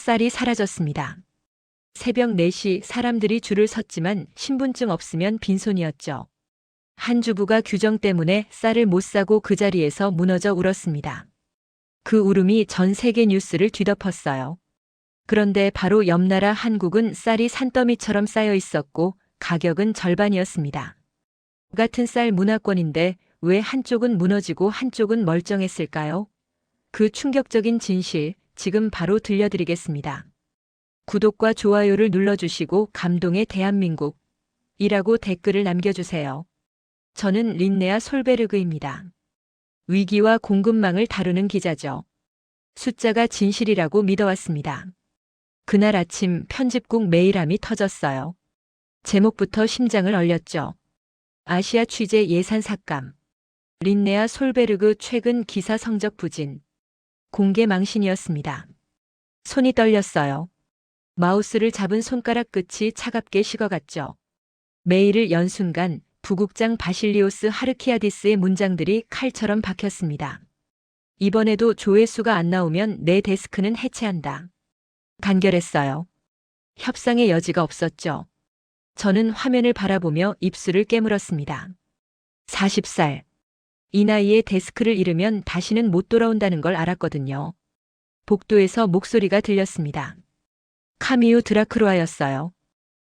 쌀이 사라졌습니다. 새벽 4시 사람들이 줄을 섰지만 신분증 없으면 빈손이었죠. 한 주부가 규정 때문에 쌀을 못 사고 그 자리에서 무너져 울었습니다. 그 울음이 전 세계 뉴스를 뒤덮었어요. 그런데 바로 옆 나라 한국은 쌀이 산더미처럼 쌓여 있었고 가격은 절반이었습니다. 같은 쌀 문화권인데 왜 한쪽은 무너지고 한쪽은 멀쩡했을까요? 그 충격적인 진실 지금 바로 들려드리겠습니다. 구독과 좋아요를 눌러주시고 감동의 대한민국 이라고 댓글을 남겨주세요. 저는 린네아 솔베르그입니다. 위기와 공급망을 다루는 기자죠. 숫자가 진실이라고 믿어왔습니다. 그날 아침 편집국 메일함이 터졌어요. 제목부터 심장을 얼렸죠. 아시아 취재 예산 삭감. 린네아 솔베르그 최근 기사 성적 부진. 공개 망신이었습니다. 손이 떨렸어요. 마우스를 잡은 손가락 끝이 차갑게 식어갔죠. 메일을 연 순간 부국장 바실리오스 하르키아디스의 문장들이 칼처럼 박혔습니다. 이번에도 조회수가 안 나오면 내 데스크는 해체한다. 간결했어요. 협상의 여지가 없었죠. 저는 화면을 바라보며 입술을 깨물었습니다. 40살. 이 나이에 데스크를 잃으면 다시는 못 돌아온다는 걸 알았거든요. 복도에서 목소리가 들렸습니다. 카미유 드라크로아였어요.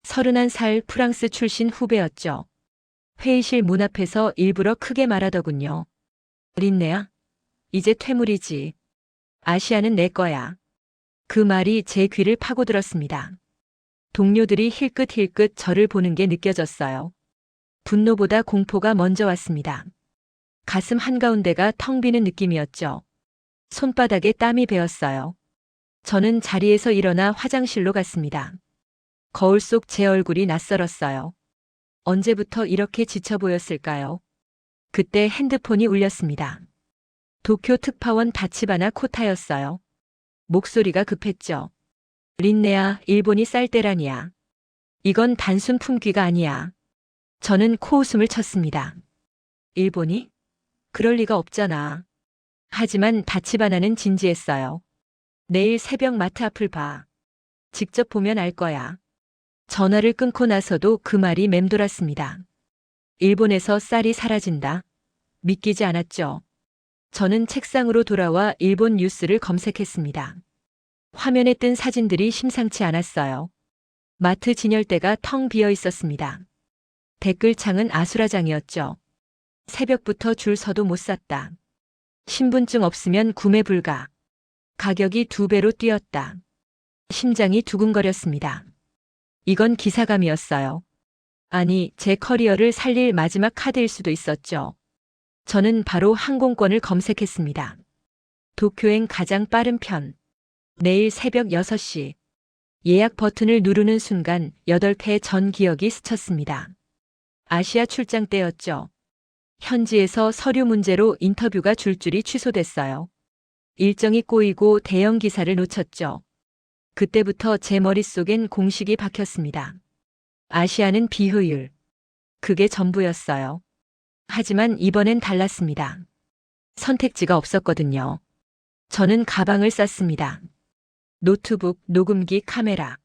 31살 프랑스 출신 후배였죠. 회의실 문 앞에서 일부러 크게 말하더군요. 린네아, 이제 퇴물이지. 아시아는 내 거야. 그 말이 제 귀를 파고들었습니다. 동료들이 힐끗힐끗 저를 보는 게 느껴졌어요. 분노보다 공포가 먼저 왔습니다. 가슴 한가운데가 텅 비는 느낌이었죠. 손바닥에 땀이 배었어요. 저는 자리에서 일어나 화장실로 갔습니다. 거울 속 제 얼굴이 낯설었어요. 언제부터 이렇게 지쳐 보였을까요? 그때 핸드폰이 울렸습니다. 도쿄 특파원 다치바나 코타였어요. 목소리가 급했죠. 린네아, 일본이 쌀 때라니야. 이건 단순 품귀가 아니야. 저는 코웃음을 쳤습니다. 일본이? 그럴 리가 없잖아. 하지만 다치바나는 진지했어요. 내일 새벽 마트 앞을 봐. 직접 보면 알 거야. 전화를 끊고 나서도 그 말이 맴돌았습니다. 일본에서 쌀이 사라진다. 믿기지 않았죠. 저는 책상으로 돌아와 일본 뉴스를 검색했습니다. 화면에 뜬 사진들이 심상치 않았어요. 마트 진열대가 텅 비어 있었습니다. 댓글창은 아수라장이었죠. 새벽부터 줄 서도 못 샀다. 신분증 없으면 구매 불가. 가격이 2배로 뛰었다. 심장이 두근거렸습니다. 이건 기사감이었어요. 아니, 제 커리어를 살릴 마지막 카드일 수도 있었죠. 저는 바로 항공권을 검색했습니다. 도쿄행 가장 빠른 편. 내일 새벽 6시. 예약 버튼을 누르는 순간 8회 전 기억이 스쳤습니다. 아시아 출장 때였죠. 현지에서 서류 문제로 인터뷰가 줄줄이 취소됐어요. 일정이 꼬이고 대형 기사를 놓쳤죠. 그때부터 제 머릿속엔 공식이 박혔습니다. 아시아는 비효율. 그게 전부였어요. 하지만 이번엔 달랐습니다. 선택지가 없었거든요. 저는 가방을 쌌습니다. 노트북, 녹음기, 카메라.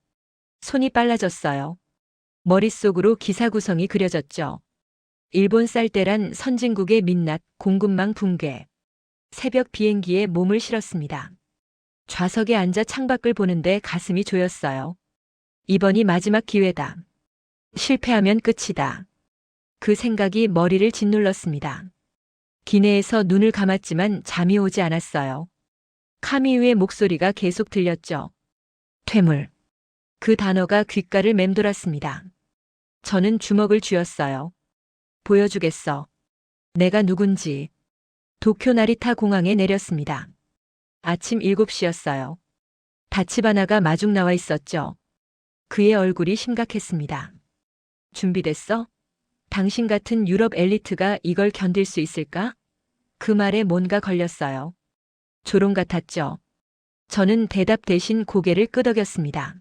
손이 빨라졌어요. 머릿속으로 기사 구성이 그려졌죠. 일본 쌀때란 선진국의 민낯, 공급망 붕괴. 새벽 비행기에 몸을 실었습니다. 좌석에 앉아 창밖을 보는데 가슴이 조였어요. 이번이 마지막 기회다. 실패하면 끝이다. 그 생각이 머리를 짓눌렀습니다. 기내에서 눈을 감았지만 잠이 오지 않았어요. 카미유의 목소리가 계속 들렸죠. 퇴물. 그 단어가 귓가를 맴돌았습니다. 저는 주먹을 쥐었어요. 보여주겠어. 내가 누군지. 도쿄 나리타 공항에 내렸습니다. 아침 7시였어요. 다치바나가 마중 나와 있었죠. 그의 얼굴이 심각했습니다. 준비됐어? 당신 같은 유럽 엘리트가 이걸 견딜 수 있을까? 그 말에 뭔가 걸렸어요. 조롱 같았죠. 저는 대답 대신 고개를 끄덕였습니다.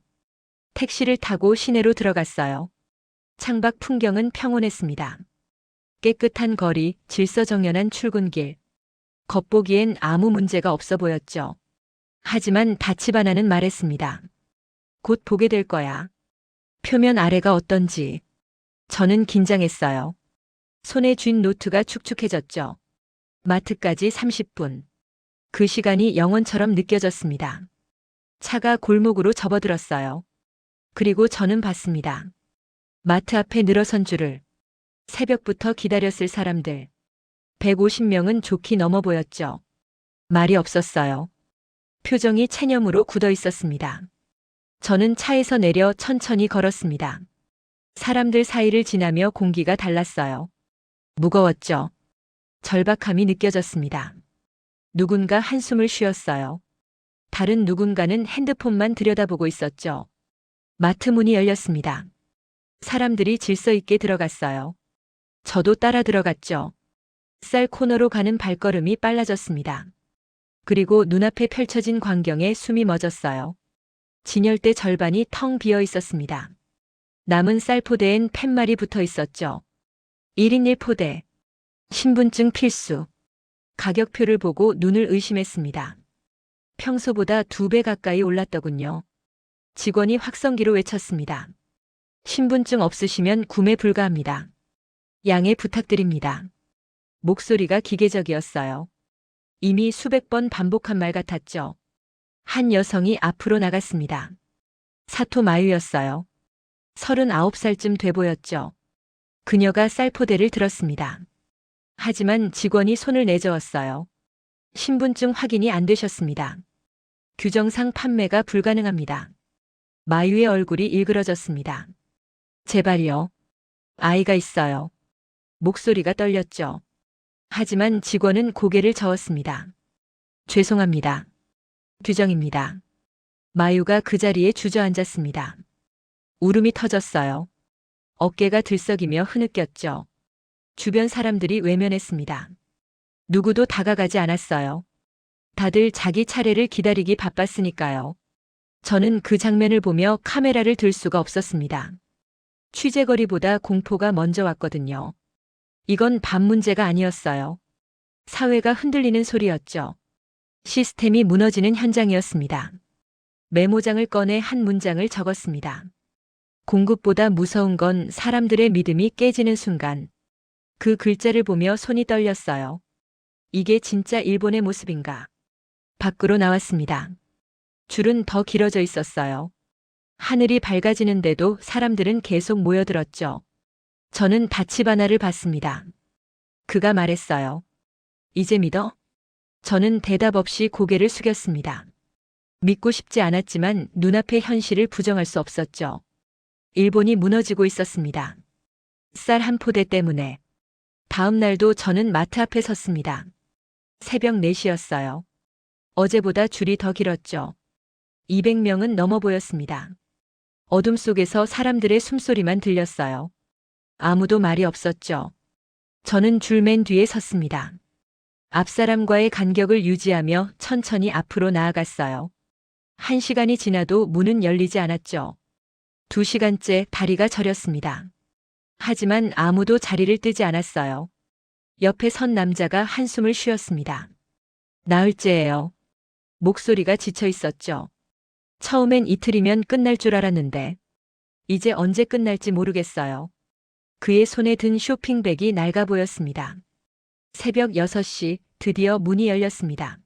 택시를 타고 시내로 들어갔어요. 창밖 풍경은 평온했습니다. 깨끗한 거리, 질서정연한 출근길. 겉보기엔 아무 문제가 없어 보였죠. 하지만 다치바나는 말했습니다. 곧 보게 될 거야. 표면 아래가 어떤지. 저는 긴장했어요. 손에 쥔 노트가 축축해졌죠. 마트까지 30분. 그 시간이 영원처럼 느껴졌습니다. 차가 골목으로 접어들었어요. 그리고 저는 봤습니다. 마트 앞에 늘어선 줄을. 새벽부터 기다렸을 사람들. 150명은 좋게 넘어 보였죠. 말이 없었어요. 표정이 체념으로 굳어 있었습니다. 저는 차에서 내려 천천히 걸었습니다. 사람들 사이를 지나며 공기가 달랐어요. 무거웠죠. 절박함이 느껴졌습니다. 누군가 한숨을 쉬었어요. 다른 누군가는 핸드폰만 들여다보고 있었죠. 마트 문이 열렸습니다. 사람들이 질서 있게 들어갔어요. 저도 따라 들어갔죠. 쌀 코너로 가는 발걸음이 빨라졌습니다. 그리고 눈앞에 펼쳐진 광경에 숨이 멎었어요. 진열대 절반이 텅 비어 있었습니다. 남은 쌀 포대엔 팻말이 붙어 있었죠. 1인 1포대. 신분증 필수. 가격표를 보고 눈을 의심했습니다. 평소보다 2배 가까이 올랐더군요. 직원이 확성기로 외쳤습니다. 신분증 없으시면 구매 불가합니다. 양해 부탁드립니다. 목소리가 기계적이었어요. 이미 수백 번 반복한 말 같았죠. 한 여성이 앞으로 나갔습니다. 사토 마유였어요. 39살쯤 돼 보였죠. 그녀가 쌀포대를 들었습니다. 하지만 직원이 손을 내저었어요. 신분증 확인이 안 되셨습니다. 규정상 판매가 불가능합니다. 마유의 얼굴이 일그러졌습니다. 제발요. 아이가 있어요. 목소리가 떨렸죠. 하지만 직원은 고개를 저었습니다. 죄송합니다. 규정입니다. 마유가 그 자리에 주저앉았습니다. 울음이 터졌어요. 어깨가 들썩이며 흐느꼈죠. 주변 사람들이 외면했습니다. 누구도 다가가지 않았어요. 다들 자기 차례를 기다리기 바빴으니까요. 저는 그 장면을 보며 카메라를 들 수가 없었습니다. 취재거리보다 공포가 먼저 왔거든요. 이건 반 문제가 아니었어요. 사회가 흔들리는 소리였죠. 시스템이 무너지는 현장이었습니다. 메모장을 꺼내 한 문장을 적었습니다. 공급보다 무서운 건 사람들의 믿음이 깨지는 순간. 그 글자를 보며 손이 떨렸어요. 이게 진짜 일본의 모습인가? 밖으로 나왔습니다. 줄은 더 길어져 있었어요. 하늘이 밝아지는데도 사람들은 계속 모여들었죠. 저는 다치바나를 봤습니다. 그가 말했어요. 이제 믿어? 저는 대답 없이 고개를 숙였습니다. 믿고 싶지 않았지만 눈앞의 현실을 부정할 수 없었죠. 일본이 무너지고 있었습니다. 쌀 한 포대 때문에. 다음 날도 저는 마트 앞에 섰습니다. 새벽 4시였어요. 어제보다 줄이 더 길었죠. 200명은 넘어 보였습니다. 어둠 속에서 사람들의 숨소리만 들렸어요. 아무도 말이 없었죠. 저는 줄 맨 뒤에 섰습니다. 앞사람과의 간격을 유지하며 천천히 앞으로 나아갔어요. 1시간이 지나도 문은 열리지 않았죠. 2시간째 다리가 저렸습니다. 하지만 아무도 자리를 뜨지 않았어요. 옆에 선 남자가 한숨을 쉬었습니다. 나흘째예요. 목소리가 지쳐 있었죠. 처음엔 이틀이면 끝날 줄 알았는데 이제 언제 끝날지 모르겠어요. 그의 손에 든 쇼핑백이 낡아 보였습니다. 새벽 6시 드디어 문이 열렸습니다.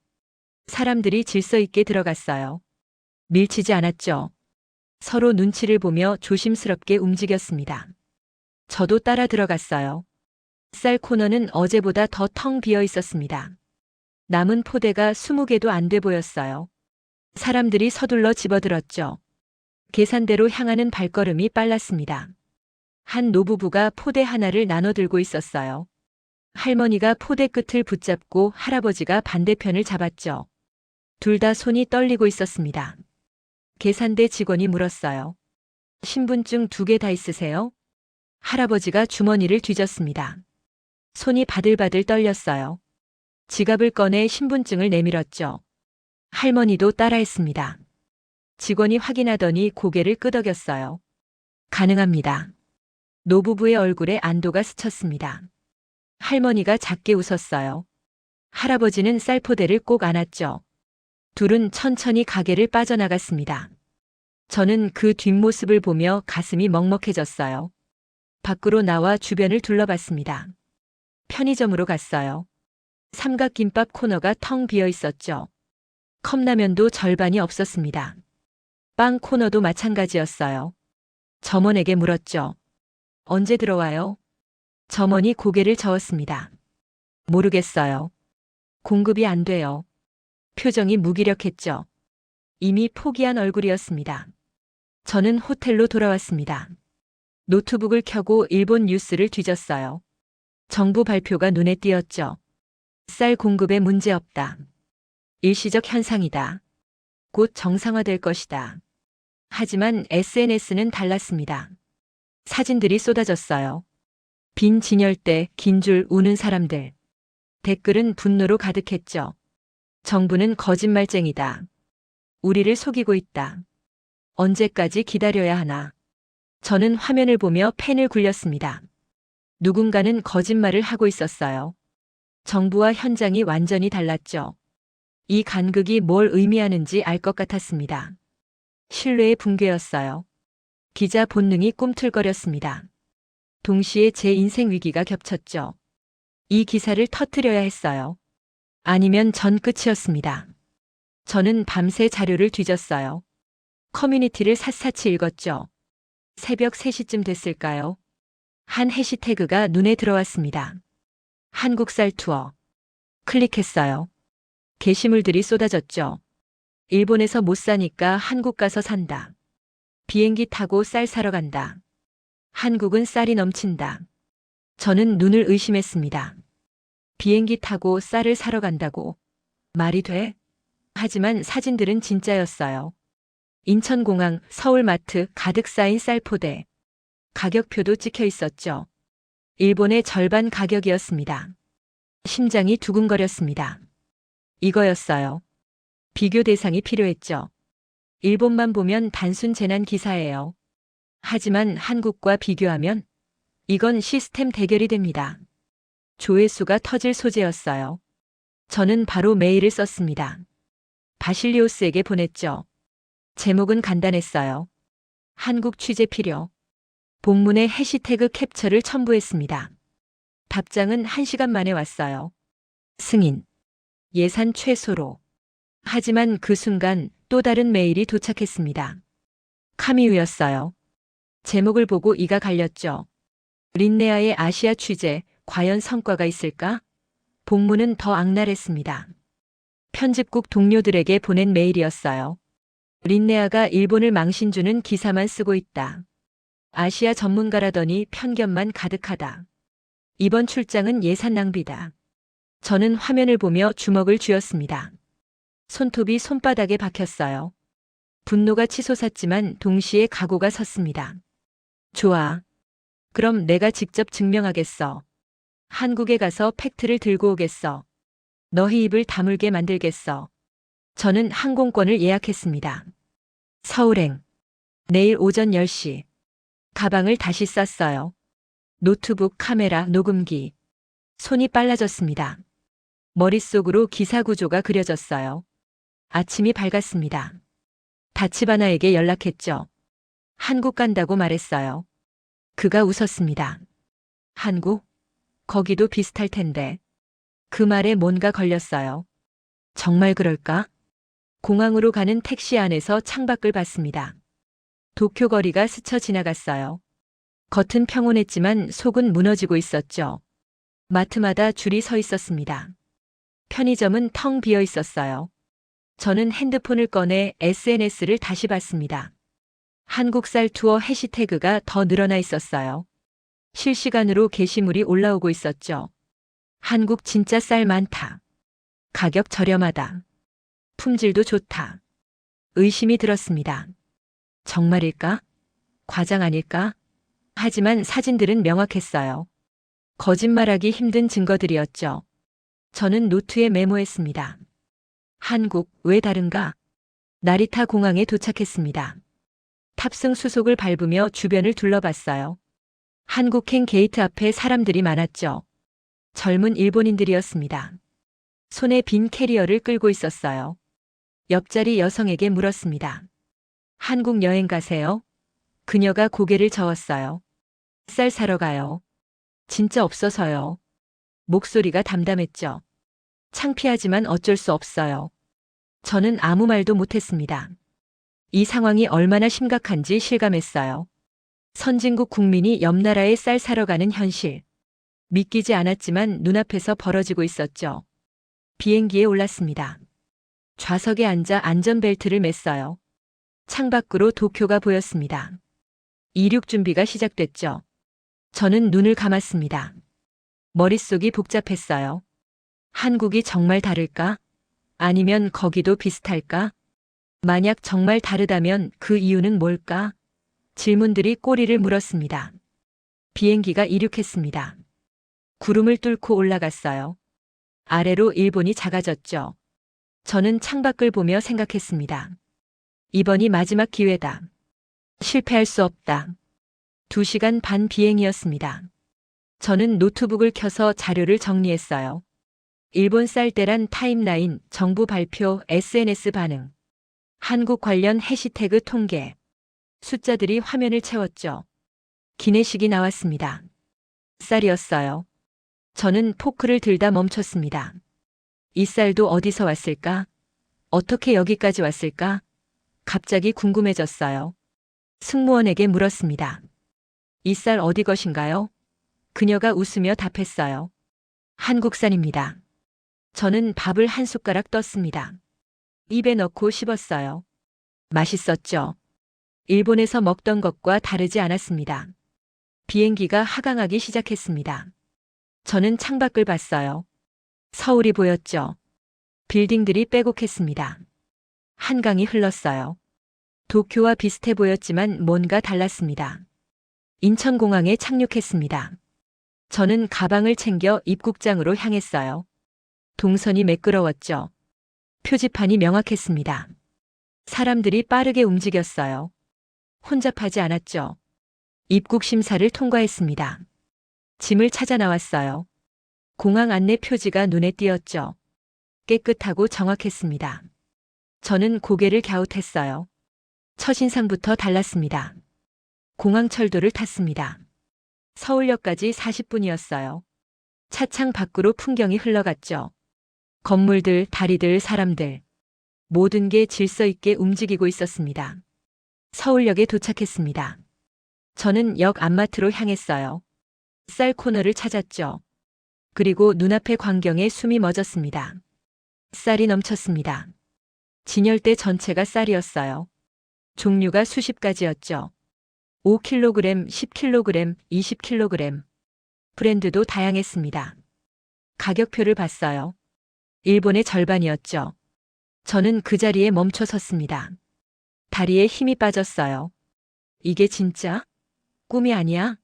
사람들이 질서 있게 들어갔어요. 밀치지 않았죠. 서로 눈치를 보며 조심스럽게 움직였습니다. 저도 따라 들어갔어요. 쌀 코너는 어제보다 더 텅 비어 있었습니다. 남은 포대가 20개도 안 돼 보였어요. 사람들이 서둘러 집어들었죠. 계산대로 향하는 발걸음이 빨랐습니다. 한 노부부가 포대 하나를 나눠 들고 있었어요. 할머니가 포대 끝을 붙잡고 할아버지가 반대편을 잡았죠. 둘 다 손이 떨리고 있었습니다. 계산대 직원이 물었어요. 신분증 2개 다 있으세요? 할아버지가 주머니를 뒤졌습니다. 손이 바들바들 떨렸어요. 지갑을 꺼내 신분증을 내밀었죠. 할머니도 따라했습니다. 직원이 확인하더니 고개를 끄덕였어요. 가능합니다. 노부부의 얼굴에 안도가 스쳤습니다. 할머니가 작게 웃었어요. 할아버지는 쌀포대를 꼭 안았죠. 둘은 천천히 가게를 빠져나갔습니다. 저는 그 뒷모습을 보며 가슴이 먹먹해졌어요. 밖으로 나와 주변을 둘러봤습니다. 편의점으로 갔어요. 삼각김밥 코너가 텅 비어 있었죠. 컵라면도 절반이 없었습니다. 빵 코너도 마찬가지였어요. 점원에게 물었죠. 언제 들어와요? 점원이 고개를 저었습니다. 모르겠어요. 공급이 안 돼요. 표정이 무기력했죠. 이미 포기한 얼굴이었습니다. 저는 호텔로 돌아왔습니다. 노트북을 켜고 일본 뉴스를 뒤졌어요. 정부 발표가 눈에 띄었죠. 쌀 공급에 문제없다. 일시적 현상이다. 곧 정상화될 것이다. 하지만 SNS는 달랐습니다. 사진들이 쏟아졌어요. 빈 진열대, 긴 줄 우는 사람들. 댓글은 분노로 가득했죠. 정부는 거짓말쟁이다. 우리를 속이고 있다. 언제까지 기다려야 하나. 저는 화면을 보며 펜을 굴렸습니다. 누군가는 거짓말을 하고 있었어요. 정부와 현장이 완전히 달랐죠. 이 간극이 뭘 의미하는지 알 것 같았습니다. 신뢰의 붕괴였어요. 기자 본능이 꿈틀거렸습니다. 동시에 제 인생 위기가 겹쳤죠. 이 기사를 터뜨려야 했어요. 아니면 전 끝이었습니다. 저는 밤새 자료를 뒤졌어요. 커뮤니티를 샅샅이 읽었죠. 새벽 3시쯤 됐을까요? 한 해시태그가 눈에 들어왔습니다. 한국쌀 투어. 클릭했어요. 게시물들이 쏟아졌죠. 일본에서 못 사니까 한국 가서 산다. 비행기 타고 쌀 사러 간다. 한국은 쌀이 넘친다. 저는 눈을 의심했습니다. 비행기 타고 쌀을 사러 간다고. 말이 돼? 하지만 사진들은 진짜였어요. 인천공항, 서울마트 가득 쌓인 쌀포대. 가격표도 찍혀 있었죠. 일본의 절반 가격이었습니다. 심장이 두근거렸습니다. 이거였어요. 비교 대상이 필요했죠. 일본만 보면 단순 재난 기사예요. 하지만 한국과 비교하면 이건 시스템 대결이 됩니다. 조회수가 터질 소재였어요. 저는 바로 메일을 썼습니다. 바실리오스에게 보냈죠. 제목은 간단했어요. 한국 취재 필요. 본문에 해시태그 캡처를 첨부했습니다. 답장은 1시간 만에 왔어요. 승인. 예산 최소로. 하지만 그 순간 또 다른 메일이 도착했습니다. 카미우였어요. 제목을 보고 이가 갈렸죠. 린네아의 아시아 취재, 과연 성과가 있을까? 본문은 더 악랄했습니다. 편집국 동료들에게 보낸 메일이었어요. 린네아가 일본을 망신주는 기사만 쓰고 있다. 아시아 전문가라더니 편견만 가득하다. 이번 출장은 예산 낭비다. 저는 화면을 보며 주먹을 쥐었습니다. 손톱이 손바닥에 박혔어요. 분노가 치솟았지만 동시에 각오가 섰습니다. 좋아. 그럼 내가 직접 증명하겠어. 한국에 가서 팩트를 들고 오겠어. 너희 입을 다물게 만들겠어. 저는 항공권을 예약했습니다. 서울행. 내일 오전 10시. 가방을 다시 쌌어요. 노트북, 카메라, 녹음기. 손이 빨라졌습니다. 머릿속으로 기사 구조가 그려졌어요. 아침이 밝았습니다. 다치바나에게 연락했죠. 한국 간다고 말했어요. 그가 웃었습니다. 한국? 거기도 비슷할 텐데. 그 말에 뭔가 걸렸어요. 정말 그럴까? 공항으로 가는 택시 안에서 창밖을 봤습니다. 도쿄 거리가 스쳐 지나갔어요. 겉은 평온했지만 속은 무너지고 있었죠. 마트마다 줄이 서 있었습니다. 편의점은 텅 비어 있었어요. 저는 핸드폰을 꺼내 SNS를 다시 봤습니다. 한국쌀 투어 해시태그가 더 늘어나 있었어요. 실시간으로 게시물이 올라오고 있었죠. 한국 진짜 쌀 많다. 가격 저렴하다. 품질도 좋다. 의심이 들었습니다. 정말일까? 과장 아닐까? 하지만 사진들은 명확했어요. 거짓말하기 힘든 증거들이었죠. 저는 노트에 메모했습니다. 한국, 왜 다른가? 나리타 공항에 도착했습니다. 탑승 수속을 밟으며 주변을 둘러봤어요. 한국행 게이트 앞에 사람들이 많았죠. 젊은 일본인들이었습니다. 손에 빈 캐리어를 끌고 있었어요. 옆자리 여성에게 물었습니다. 한국 여행 가세요? 그녀가 고개를 저었어요. 쌀 사러 가요. 진짜 없어서요. 목소리가 담담했죠. 창피하지만 어쩔 수 없어요. 저는 아무 말도 못했습니다. 이 상황이 얼마나 심각한지 실감했어요. 선진국 국민이 옆 나라에 쌀 사러 가는 현실. 믿기지 않았지만 눈앞에서 벌어지고 있었죠. 비행기에 올랐습니다. 좌석에 앉아 안전벨트를 맸어요. 창밖으로 도쿄가 보였습니다. 이륙 준비가 시작됐죠. 저는 눈을 감았습니다. 머릿속이 복잡했어요. 한국이 정말 다를까? 아니면 거기도 비슷할까? 만약 정말 다르다면 그 이유는 뭘까? 질문들이 꼬리를 물었습니다. 비행기가 이륙했습니다. 구름을 뚫고 올라갔어요. 아래로 일본이 작아졌죠. 저는 창밖을 보며 생각했습니다. 이번이 마지막 기회다. 실패할 수 없다. 2시간 반 비행이었습니다. 저는 노트북을 켜서 자료를 정리했어요. 일본 쌀때란 타임라인, 정부 발표, SNS 반응, 한국 관련 해시태그 통계, 숫자들이 화면을 채웠죠. 기내식이 나왔습니다. 쌀이었어요. 저는 포크를 들다 멈췄습니다. 이 쌀도 어디서 왔을까? 어떻게 여기까지 왔을까? 갑자기 궁금해졌어요. 승무원에게 물었습니다. 이 쌀 어디 것인가요? 그녀가 웃으며 답했어요. 한국산입니다. 저는 밥을 한 숟가락 떴습니다. 입에 넣고 씹었어요. 맛있었죠. 일본에서 먹던 것과 다르지 않았습니다. 비행기가 하강하기 시작했습니다. 저는 창밖을 봤어요. 서울이 보였죠. 빌딩들이 빼곡했습니다. 한강이 흘렀어요. 도쿄와 비슷해 보였지만 뭔가 달랐습니다. 인천공항에 착륙했습니다. 저는 가방을 챙겨 입국장으로 향했어요. 동선이 매끄러웠죠. 표지판이 명확했습니다. 사람들이 빠르게 움직였어요. 혼잡하지 않았죠. 입국 심사를 통과했습니다. 짐을 찾아 나왔어요. 공항 안내 표지가 눈에 띄었죠. 깨끗하고 정확했습니다. 저는 고개를 갸웃했어요. 첫인상부터 달랐습니다. 공항 철도를 탔습니다. 서울역까지 40분이었어요. 차창 밖으로 풍경이 흘러갔죠. 건물들, 다리들, 사람들. 모든 게 질서 있게 움직이고 있었습니다. 서울역에 도착했습니다. 저는 역 안마트로 향했어요. 쌀 코너를 찾았죠. 그리고 눈앞의 광경에 숨이 멎었습니다. 쌀이 넘쳤습니다. 진열대 전체가 쌀이었어요. 종류가 수십 가지였죠. 5kg, 10kg, 20kg. 브랜드도 다양했습니다. 가격표를 봤어요. 일본의 절반이었죠. 저는 그 자리에 멈춰 섰습니다. 다리에 힘이 빠졌어요. 이게 진짜? 꿈이 아니야?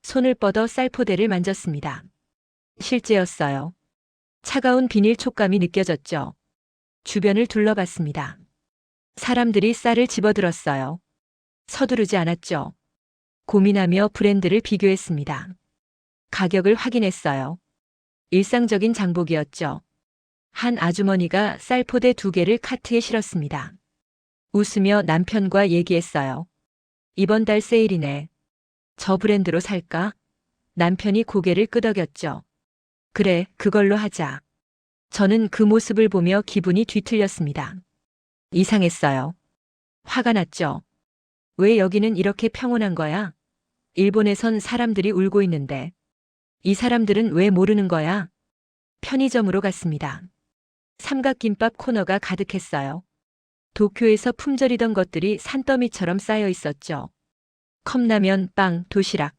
손을 뻗어 쌀포대를 만졌습니다. 실제였어요. 차가운 비닐 촉감이 느껴졌죠. 주변을 둘러봤습니다. 사람들이 쌀을 집어들었어요. 서두르지 않았죠. 고민하며 브랜드를 비교했습니다. 가격을 확인했어요. 일상적인 장복이었죠. 한 아주머니가 쌀포대 2개를 카트에 실었습니다. 웃으며 남편과 얘기했어요. 이번 달 세일이네. 저 브랜드로 살까? 남편이 고개를 끄덕였죠. 그래, 그걸로 하자. 저는 그 모습을 보며 기분이 뒤틀렸습니다. 이상했어요. 화가 났죠. 왜 여기는 이렇게 평온한 거야? 일본에선 사람들이 울고 있는데. 이 사람들은 왜 모르는 거야? 편의점으로 갔습니다. 삼각김밥 코너가 가득했어요. 도쿄에서 품절이던 것들이 산더미처럼 쌓여 있었죠. 컵라면, 빵, 도시락.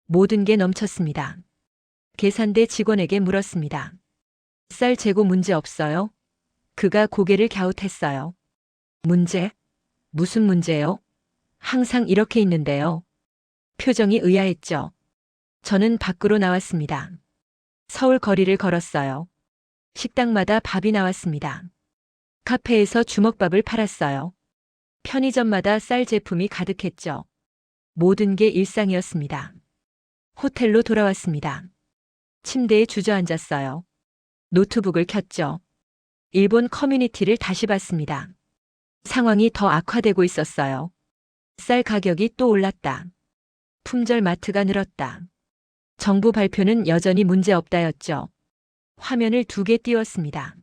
모든 게 넘쳤습니다. 계산대 직원에게 물었습니다. 쌀 재고 문제 없어요? 그가 고개를 갸웃했어요. 문제? 무슨 문제요? 항상 이렇게 있는데요. 표정이 의아했죠. 저는 밖으로 나왔습니다. 서울 거리를 걸었어요. 식당마다 밥이 나왔습니다. 카페에서 주먹밥을 팔았어요. 편의점마다 쌀 제품이 가득했죠. 모든 게 일상이었습니다. 호텔로 돌아왔습니다. 침대에 주저앉았어요. 노트북을 켰죠. 일본 커뮤니티를 다시 봤습니다. 상황이 더 악화되고 있었어요. 쌀 가격이 또 올랐다. 품절 마트가 늘었다. 정부 발표는 여전히 문제없다였죠. 화면을 2개 띄웠습니다.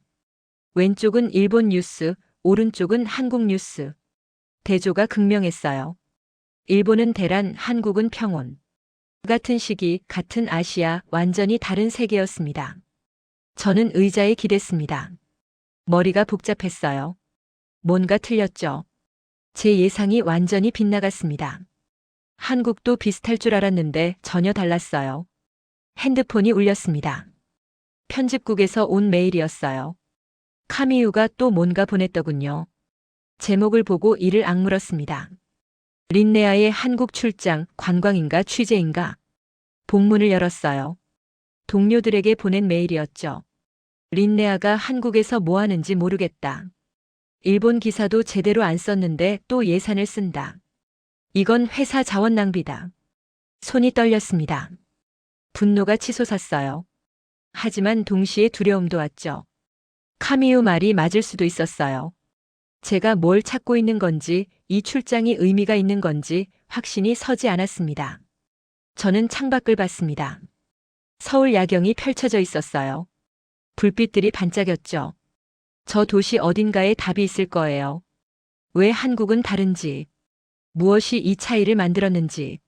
왼쪽은 일본 뉴스, 오른쪽은 한국 뉴스. 대조가 극명했어요. 일본은 대란, 한국은 평온. 같은 시기, 같은 아시아, 완전히 다른 세계였습니다. 저는 의자에 기댔습니다. 머리가 복잡했어요. 뭔가 틀렸죠. 제 예상이 완전히 빗나갔습니다. 한국도 비슷할 줄 알았는데 전혀 달랐어요. 핸드폰이 울렸습니다. 편집국에서 온 메일이었어요. 카미유가 또 뭔가 보냈더군요. 제목을 보고 이를 악물었습니다. 린네아의 한국 출장, 관광인가 취재인가? 복문을 열었어요. 동료들에게 보낸 메일이었죠. 린네아가 한국에서 뭐 하는지 모르겠다. 일본 기사도 제대로 안 썼는데 또 예산을 쓴다. 이건 회사 자원 낭비다. 손이 떨렸습니다. 분노가 치솟았어요. 하지만 동시에 두려움도 왔죠. 카미유 말이 맞을 수도 있었어요. 제가 뭘 찾고 있는 건지, 이 출장이 의미가 있는 건지 확신이 서지 않았습니다. 저는 창밖을 봤습니다. 서울 야경이 펼쳐져 있었어요. 불빛들이 반짝였죠. 저 도시 어딘가에 답이 있을 거예요. 왜 한국은 다른지, 무엇이 이 차이를 만들었는지.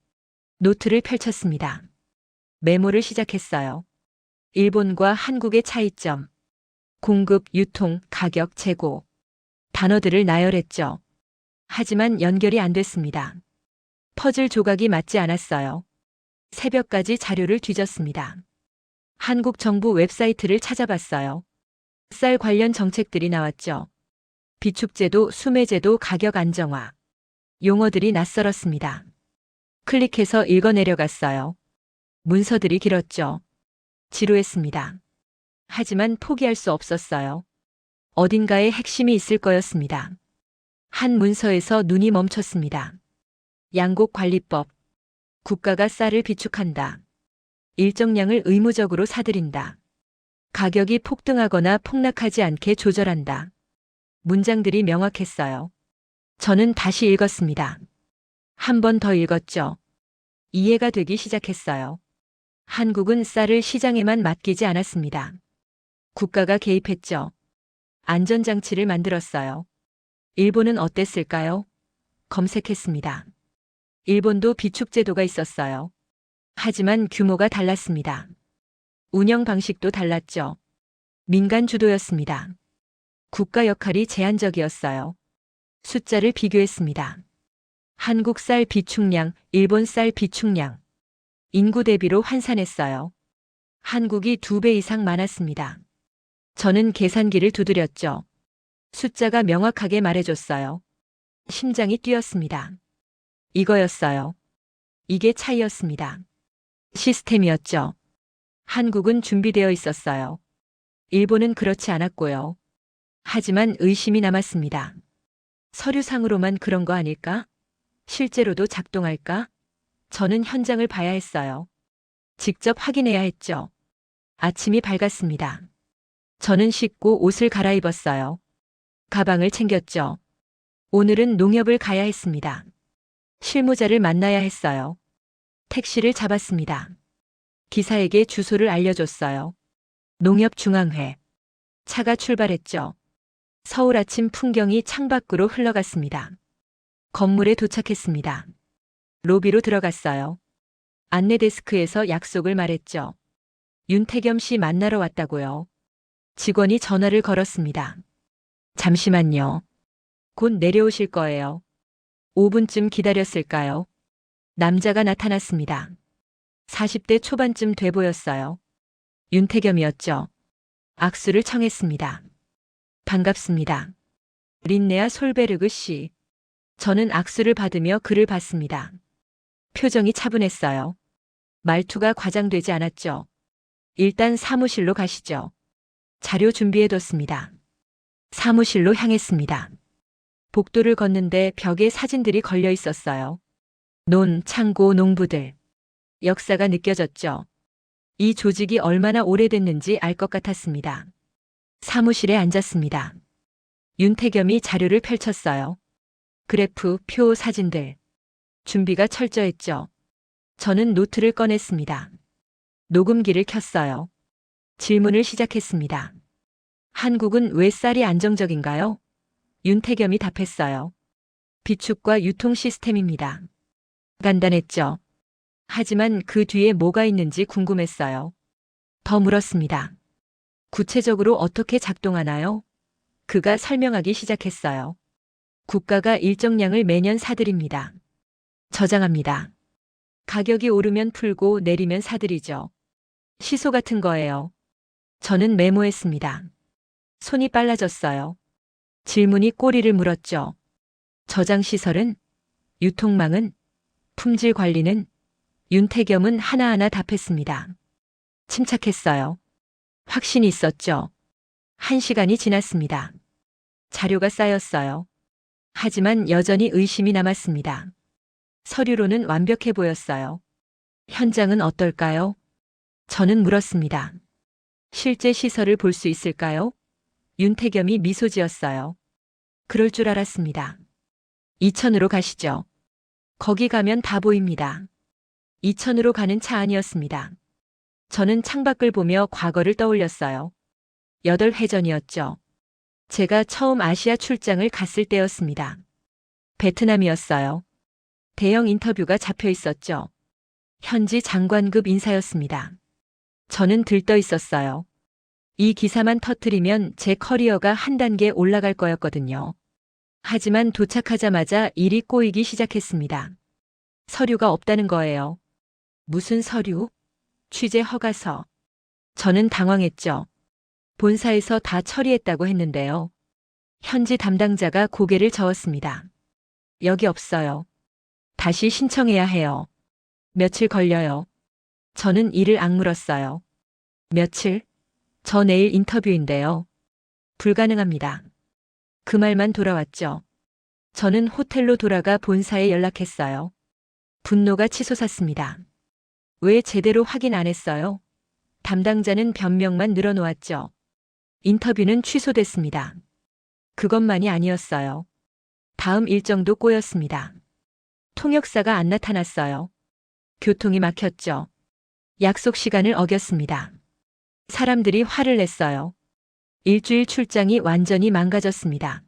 노트를 펼쳤습니다. 메모를 시작했어요. 일본과 한국의 차이점, 공급, 유통, 가격, 재고. 단어들을 나열했죠. 하지만 연결이 안 됐습니다. 퍼즐 조각이 맞지 않았어요. 새벽까지 자료를 뒤졌습니다. 한국 정부 웹사이트를 찾아봤어요. 쌀 관련 정책들이 나왔죠. 비축제도, 수매제도, 가격 안정화. 용어들이 낯설었습니다. 클릭해서 읽어 내려갔어요. 문서들이 길었죠. 지루했습니다. 하지만 포기할 수 없었어요. 어딘가에 핵심이 있을 거였습니다. 한 문서에서 눈이 멈췄습니다. 양곡관리법. 국가가 쌀을 비축한다. 일정량을 의무적으로 사들인다. 가격이 폭등하거나 폭락하지 않게 조절한다. 문장들이 명확했어요. 저는 다시 읽었습니다. 한 번 더 읽었죠. 이해가 되기 시작했어요. 한국은 쌀을 시장에만 맡기지 않았습니다. 국가가 개입했죠. 안전장치를 만들었어요. 일본은 어땠을까요? 검색했습니다. 일본도 비축제도가 있었어요. 하지만 규모가 달랐습니다. 운영 방식도 달랐죠. 민간 주도였습니다. 국가 역할이 제한적이었어요. 숫자를 비교했습니다. 한국 쌀 비축량, 일본 쌀 비축량. 인구 대비로 환산했어요. 한국이 2배 이상 많았습니다. 저는 계산기를 두드렸죠. 숫자가 명확하게 말해줬어요. 심장이 뛰었습니다. 이거였어요. 이게 차이였습니다. 시스템이었죠. 한국은 준비되어 있었어요. 일본은 그렇지 않았고요. 하지만 의심이 남았습니다. 서류상으로만 그런 거 아닐까? 실제로도 작동할까? 저는 현장을 봐야 했어요. 직접 확인해야 했죠. 아침이 밝았습니다. 저는 씻고 옷을 갈아입었어요. 가방을 챙겼죠. 오늘은 농협을 가야 했습니다. 실무자를 만나야 했어요. 택시를 잡았습니다. 기사에게 주소를 알려줬어요. 농협중앙회. 차가 출발했죠. 서울 아침 풍경이 창밖으로 흘러갔습니다. 건물에 도착했습니다. 로비로 들어갔어요. 안내 데스크에서 약속을 말했죠. 윤태겸 씨 만나러 왔다고요. 직원이 전화를 걸었습니다. 잠시만요. 곧 내려오실 거예요. 5분쯤 기다렸을까요? 남자가 나타났습니다. 40대 초반쯤 돼 보였어요. 윤태겸이었죠. 악수를 청했습니다. 반갑습니다. 린네아 솔베르그 씨. 저는 악수를 받으며 그를 봤습니다. 표정이 차분했어요. 말투가 과장되지 않았죠. 일단 사무실로 가시죠. 자료 준비해뒀습니다. 사무실로 향했습니다. 복도를 걷는데 벽에 사진들이 걸려 있었어요. 논, 창고, 농부들. 역사가 느껴졌죠. 이 조직이 얼마나 오래됐는지 알 것 같았습니다. 사무실에 앉았습니다. 윤태겸이 자료를 펼쳤어요. 그래프, 표, 사진들. 준비가 철저했죠. 저는 노트를 꺼냈습니다. 녹음기를 켰어요. 질문을 시작했습니다. 한국은 왜 쌀이 안정적인가요? 윤태겸이 답했어요. 비축과 유통 시스템입니다. 간단했죠. 하지만 그 뒤에 뭐가 있는지 궁금했어요. 더 물었습니다. 구체적으로 어떻게 작동하나요? 그가 설명하기 시작했어요. 국가가 일정량을 매년 사들입니다. 저장합니다. 가격이 오르면 풀고 내리면 사들이죠. 시소 같은 거예요. 저는 메모했습니다. 손이 빨라졌어요. 질문이 꼬리를 물었죠. 저장시설은? 유통망은? 품질 관리는? 윤태겸은 하나하나 답했습니다. 침착했어요. 확신이 있었죠. 1시간이 지났습니다. 자료가 쌓였어요. 하지만 여전히 의심이 남았습니다. 서류로는 완벽해 보였어요. 현장은 어떨까요? 저는 물었습니다. 실제 시설을 볼 수 있을까요? 윤태겸이 미소 지었어요. 그럴 줄 알았습니다. 이천으로 가시죠. 거기 가면 다 보입니다. 이천으로 가는 차 안이었습니다. 저는 창밖을 보며 과거를 떠올렸어요. 8회 전이었죠. 제가 처음 아시아 출장을 갔을 때였습니다. 베트남이었어요. 대형 인터뷰가 잡혀 있었죠. 현지 장관급 인사였습니다. 저는 들떠 있었어요. 이 기사만 터뜨리면 제 커리어가 한 단계 올라갈 거였거든요. 하지만 도착하자마자 일이 꼬이기 시작했습니다. 서류가 없다는 거예요. 무슨 서류? 취재 허가서. 저는 당황했죠. 본사에서 다 처리했다고 했는데요. 현지 담당자가 고개를 저었습니다. 여기 없어요. 다시 신청해야 해요. 며칠 걸려요. 저는 이를 악물었어요. 며칠? 저 내일 인터뷰인데요. 불가능합니다. 그 말만 돌아왔죠. 저는 호텔로 돌아가 본사에 연락했어요. 분노가 치솟았습니다. 왜 제대로 확인 안 했어요? 담당자는 변명만 늘어놓았죠. 인터뷰는 취소됐습니다. 그것만이 아니었어요. 다음 일정도 꼬였습니다. 통역사가 안 나타났어요. 교통이 막혔죠. 약속 시간을 어겼습니다. 사람들이 화를 냈어요. 일주일 출장이 완전히 망가졌습니다.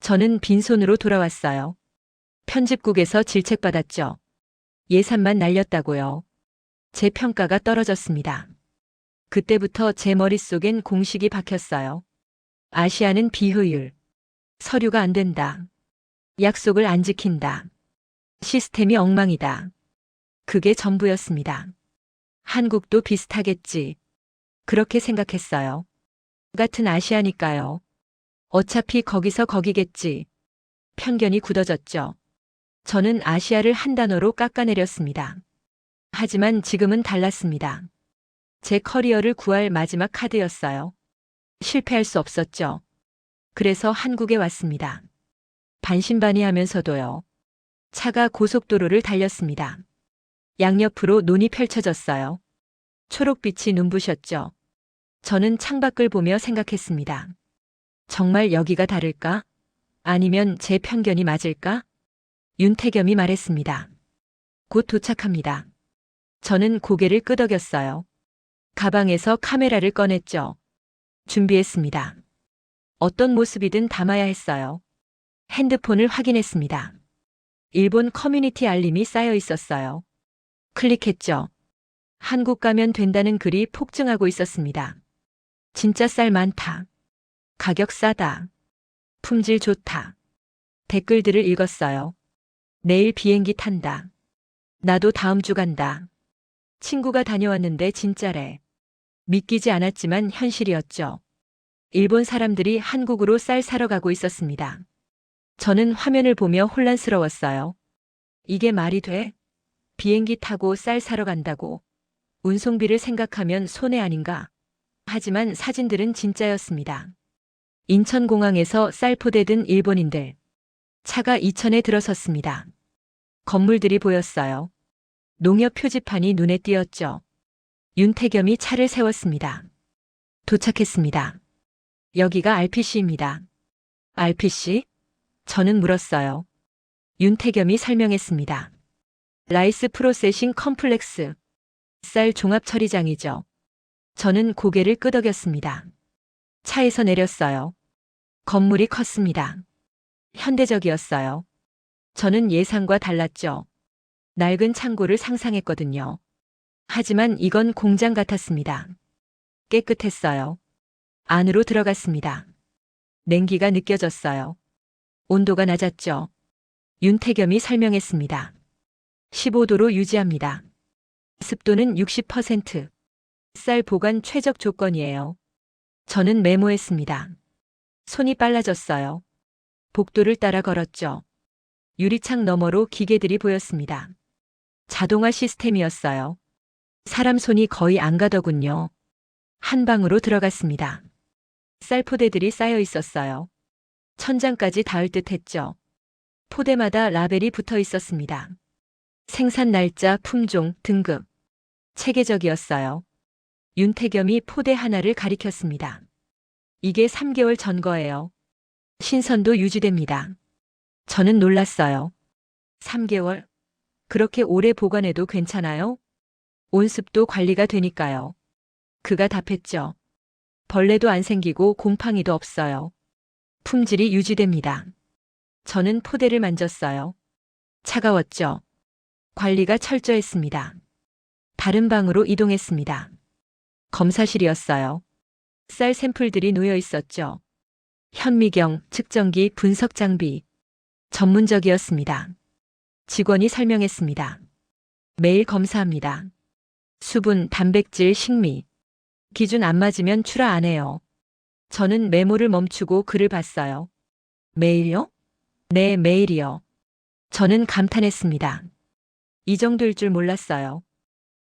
저는 빈손으로 돌아왔어요. 편집국에서 질책받았죠. 예산만 날렸다고요. 제 평가가 떨어졌습니다. 그때부터 제 머릿속엔 공식이 박혔어요. 아시아는 비효율. 서류가 안 된다. 약속을 안 지킨다. 시스템이 엉망이다. 그게 전부였습니다. 한국도 비슷하겠지. 그렇게 생각했어요. 같은 아시아니까요. 어차피 거기서 거기겠지. 편견이 굳어졌죠. 저는 아시아를 한 단어로 깎아내렸습니다. 하지만 지금은 달랐습니다. 제 커리어를 구할 마지막 카드였어요. 실패할 수 없었죠. 그래서 한국에 왔습니다. 반신반의하면서도요. 차가 고속도로를 달렸습니다. 양옆으로 논이 펼쳐졌어요. 초록빛이 눈부셨죠. 저는 창밖을 보며 생각했습니다. 정말 여기가 다를까? 아니면 제 편견이 맞을까? 윤태겸이 말했습니다. 곧 도착합니다. 저는 고개를 끄덕였어요. 가방에서 카메라를 꺼냈죠. 준비했습니다. 어떤 모습이든 담아야 했어요. 핸드폰을 확인했습니다. 일본 커뮤니티 알림이 쌓여 있었어요. 클릭했죠. 한국 가면 된다는 글이 폭증하고 있었습니다. 진짜 쌀 많다. 가격 싸다. 품질 좋다. 댓글들을 읽었어요. 내일 비행기 탄다. 나도 다음 주 간다. 친구가 다녀왔는데 진짜래. 믿기지 않았지만 현실이었죠. 일본 사람들이 한국으로 쌀 사러 가고 있었습니다. 저는 화면을 보며 혼란스러웠어요. 이게 말이 돼? 비행기 타고 쌀 사러 간다고. 운송비를 생각하면 손해 아닌가? 하지만 사진들은 진짜였습니다. 인천공항에서 쌀 포대든 일본인들. 차가 이천에 들어섰습니다. 건물들이 보였어요. 농협 표지판이 눈에 띄었죠. 윤태겸이 차를 세웠습니다. 도착했습니다. 여기가 RPC입니다. RPC? 저는 물었어요. 윤태겸이 설명했습니다. 라이스 프로세싱 컴플렉스. 쌀 종합 처리장이죠. 저는 고개를 끄덕였습니다. 차에서 내렸어요. 건물이 컸습니다. 현대적이었어요. 저는 예상과 달랐죠. 낡은 창고를 상상했거든요. 하지만 이건 공장 같았습니다. 깨끗했어요. 안으로 들어갔습니다. 냉기가 느껴졌어요. 온도가 낮았죠. 윤태겸이 설명했습니다. 15도로 유지합니다. 습도는 60%. 쌀 보관 최적 조건이에요. 저는 메모했습니다. 손이 빨라졌어요. 복도를 따라 걸었죠. 유리창 너머로 기계들이 보였습니다. 자동화 시스템이었어요. 사람 손이 거의 안 가더군요. 한 방으로 들어갔습니다. 쌀포대들이 쌓여 있었어요. 천장까지 닿을 듯 했죠. 포대마다 라벨이 붙어 있었습니다. 생산 날짜, 품종, 등급. 체계적이었어요. 윤태겸이 포대 하나를 가리켰습니다. 이게 3개월 전 거예요. 신선도 유지됩니다. 저는 놀랐어요. 3개월? 그렇게 오래 보관해도 괜찮아요? 온습도 관리가 되니까요. 그가 답했죠. 벌레도 안 생기고 곰팡이도 없어요. 품질이 유지됩니다. 저는 포대를 만졌어요. 차가웠죠. 관리가 철저했습니다. 다른 방으로 이동했습니다. 검사실이었어요. 쌀 샘플들이 놓여 있었죠. 현미경, 측정기, 분석 장비. 전문적이었습니다. 직원이 설명했습니다. 매일 검사합니다. 수분, 단백질, 식미. 기준 안 맞으면 출하 안 해요. 저는 메모를 멈추고 글을 봤어요. 매일요? 네, 매일이요. 저는 감탄했습니다. 이 정도일 줄 몰랐어요.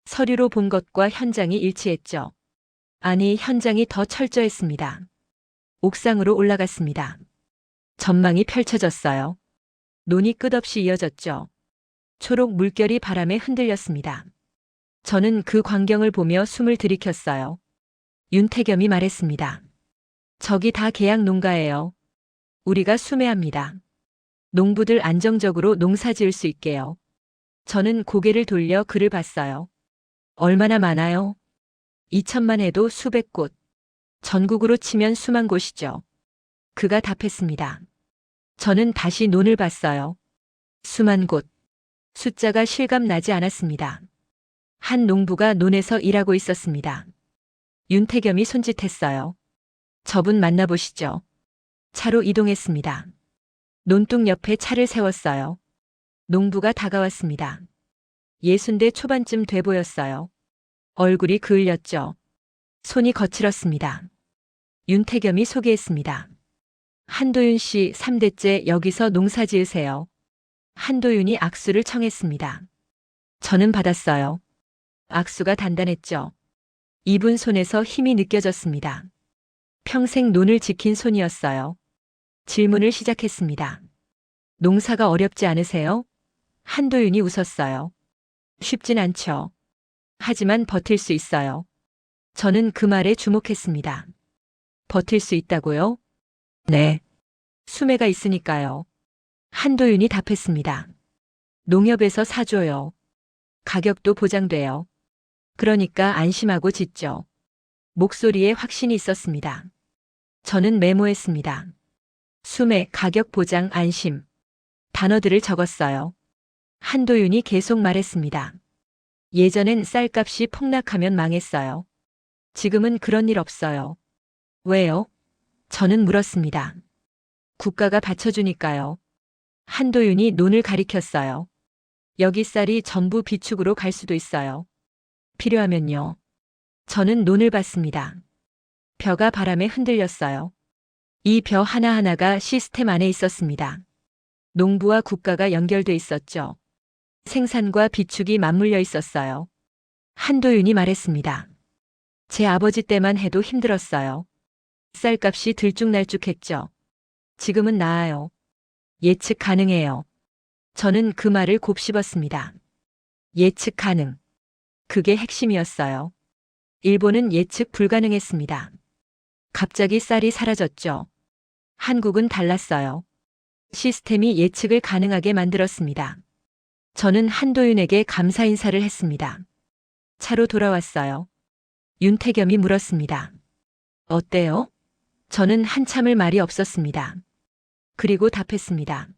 서류로 본 것과 현장이 일치했죠. 아니, 현장이 더 철저했습니다. 옥상으로 올라갔습니다. 전망이 펼쳐졌어요. 논이 끝없이 이어졌죠. 초록 물결이 바람에 흔들렸습니다. 저는 그 광경을 보며 숨을 들이켰어요. 윤태겸이 말했습니다. 저기 다 계약 농가예요. 우리가 수매합니다. 농부들 안정적으로 농사 지을 수 있게요. 저는 고개를 돌려 그를 봤어요. 얼마나 많아요? 2천만 해도 수백 곳. 전국으로 치면 수만 곳이죠. 그가 답했습니다. 저는 다시 논을 봤어요. 수만 곳. 숫자가 실감 나지 않았습니다. 한 농부가 논에서 일하고 있었습니다. 윤태겸이 손짓했어요. 저분 만나보시죠. 차로 이동했습니다. 논둑 옆에 차를 세웠어요. 농부가 다가왔습니다. 60대 초반쯤 돼 보였어요. 얼굴이 그을렸죠. 손이 거칠었습니다. 윤태겸이 소개했습니다. 한도윤 씨 3대째 여기서 농사 지으세요. 한도윤이 악수를 청했습니다. 저는 받았어요. 악수가 단단했죠. 이분 손에서 힘이 느껴졌습니다. 평생 논을 지킨 손이었어요. 질문을 시작했습니다. 농사가 어렵지 않으세요? 한도윤이 웃었어요. 쉽진 않죠. 하지만 버틸 수 있어요. 저는 그 말에 주목했습니다. 버틸 수 있다고요? 네. 수매가 있으니까요. 한도윤이 답했습니다. 농협에서 사줘요. 가격도 보장돼요. 그러니까 안심하고 짓죠. 목소리에 확신이 있었습니다. 저는 메모했습니다. 수매, 가격 보장, 안심. 단어들을 적었어요. 한도윤이 계속 말했습니다. 예전엔 쌀값이 폭락하면 망했어요. 지금은 그런 일 없어요. 왜요? 저는 물었습니다. 국가가 받쳐주니까요. 한도윤이 논을 가리켰어요. 여기 쌀이 전부 비축으로 갈 수도 있어요. 필요하면요. 저는 논을 봤습니다. 벼가 바람에 흔들렸어요. 이 벼 하나하나가 시스템 안에 있었습니다. 농부와 국가가 연결돼 있었죠. 생산과 비축이 맞물려 있었어요. 한도윤이 말했습니다. 제 아버지 때만 해도 힘들었어요. 쌀값이 들쭉날쭉했죠. 지금은 나아요. 예측 가능해요. 저는 그 말을 곱씹었습니다. 예측 가능. 그게 핵심이었어요. 일본은 예측 불가능했습니다. 갑자기 쌀이 사라졌죠. 한국은 달랐어요. 시스템이 예측을 가능하게 만들었습니다. 저는 한도윤에게 감사 인사를 했습니다. 차로 돌아왔어요. 윤태겸이 물었습니다. 어때요? 저는 한참을 말이 없었습니다. 그리고 답했습니다.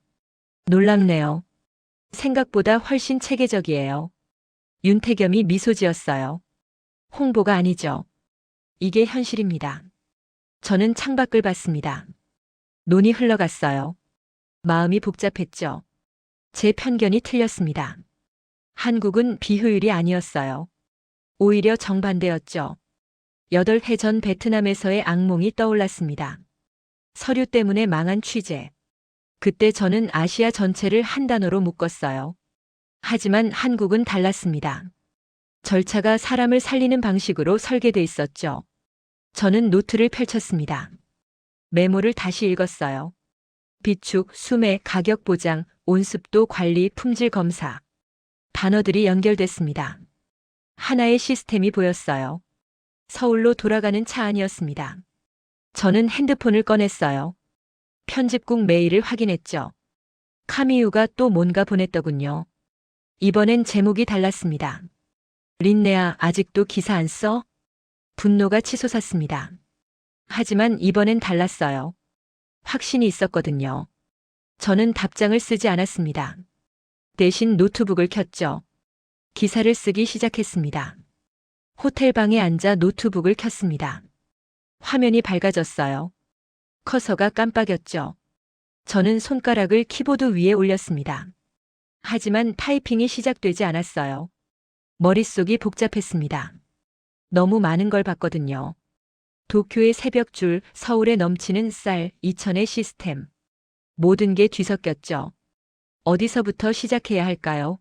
놀랍네요. 생각보다 훨씬 체계적이에요. 윤태겸이 미소 지었어요. 홍보가 아니죠. 이게 현실입니다. 저는 창밖을 봤습니다. 눈이 흘러갔어요. 마음이 복잡했죠. 제 편견이 틀렸습니다. 한국은 비효율이 아니었어요. 오히려 정반대였죠. 8해 전 베트남에서의 악몽이 떠올랐습니다. 서류 때문에 망한 취재. 그때 저는 아시아 전체를 한 단어로 묶었어요. 하지만 한국은 달랐습니다. 절차가 사람을 살리는 방식으로 설계돼 있었죠. 저는 노트를 펼쳤습니다. 메모를 다시 읽었어요. 비축, 수매, 가격 보장, 온습도 관리, 품질 검사. 단어들이 연결됐습니다. 하나의 시스템이 보였어요. 서울로 돌아가는 차 안이었습니다. 저는 핸드폰을 꺼냈어요. 편집국 메일을 확인했죠. 카미유가 또 뭔가 보냈더군요. 이번엔 제목이 달랐습니다. 린네아, 아직도 기사 안 써? 분노가 치솟았습니다. 하지만 이번엔 달랐어요. 확신이 있었거든요. 저는 답장을 쓰지 않았습니다. 대신 노트북을 켰죠. 기사를 쓰기 시작했습니다. 호텔방에 앉아 노트북을 켰습니다. 화면이 밝아졌어요. 커서가 깜빡였죠. 저는 손가락을 키보드 위에 올렸습니다. 하지만 타이핑이 시작되지 않았어요. 머릿속이 복잡했습니다. 너무 많은 걸 봤거든요. 도쿄의 새벽줄, 서울에 넘치는 쌀, 이천의 시스템. 모든 게 뒤섞였죠. 어디서부터 시작해야 할까요?